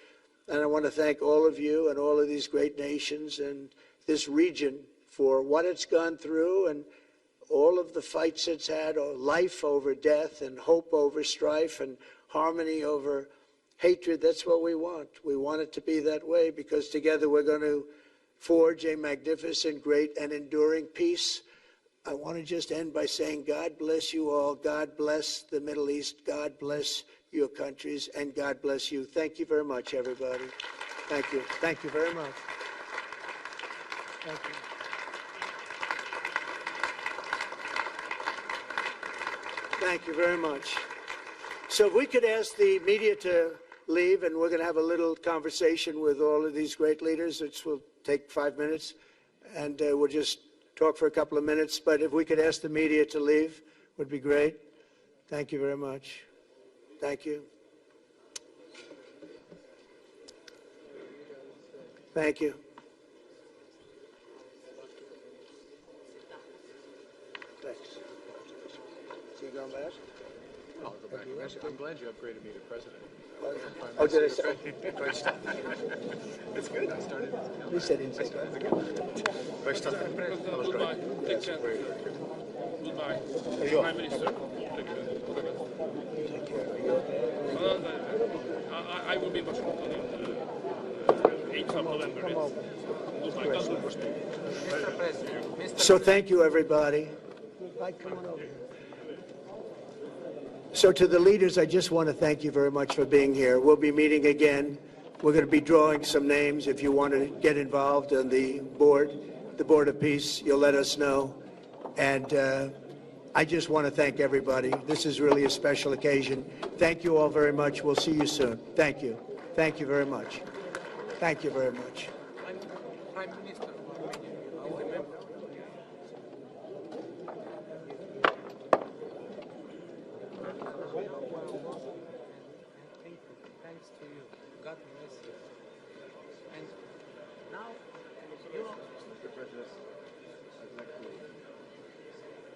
And I want to thank all of you and all of these great nations and this region for what it's gone through and all of the fights it's had, or life over death and hope over strife and harmony over hatred. That's what we want. We want it to be that way because together we're going to forge a magnificent, great, and enduring peace. I want to just end by saying God bless you all. God bless the Middle East. God bless your countries. And God bless you. Thank you very much, everybody. Thank you. Thank you very much. Thank you. Thank you very much. So if we could ask the media to leave, and we're going to have a little conversation with all of these great leaders, which will take 5 minutes, and we'll just talk for a couple of minutes. But if we could ask the media to leave, would be great. Thank you very much. Thank you. Thank you. Thanks. So you going back? No, I'll go back. I'm glad you upgraded me to president. Oh, did I say? It's good. I started. You said didn't say that. That was great. Take care. Goodbye. Prime Minister. Take care. I will be back on 8th of November. So thank you, everybody. So to the leaders, I just want to thank you very much for being here. We'll be meeting again. We're going to be drawing some names. If you want to get involved on the Board of Peace, you'll let us know. And I just want to thank everybody. This is really a special occasion. Thank you all very much. We'll see you soon. Thank you. Thank you very much. Thank you very much. Prime Minister. Thanks to you. God bless you. And now, Mr. President, I'd like to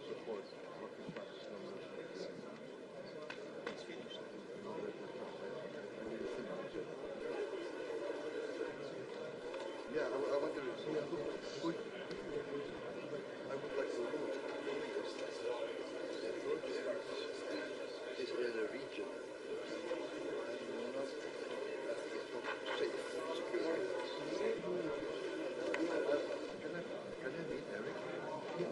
support what the Scottish government is Yeah, I wanted to see who I would like to move this is a region. Can I meet Eric? Yeah.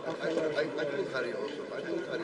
I told Harry also. I told Harry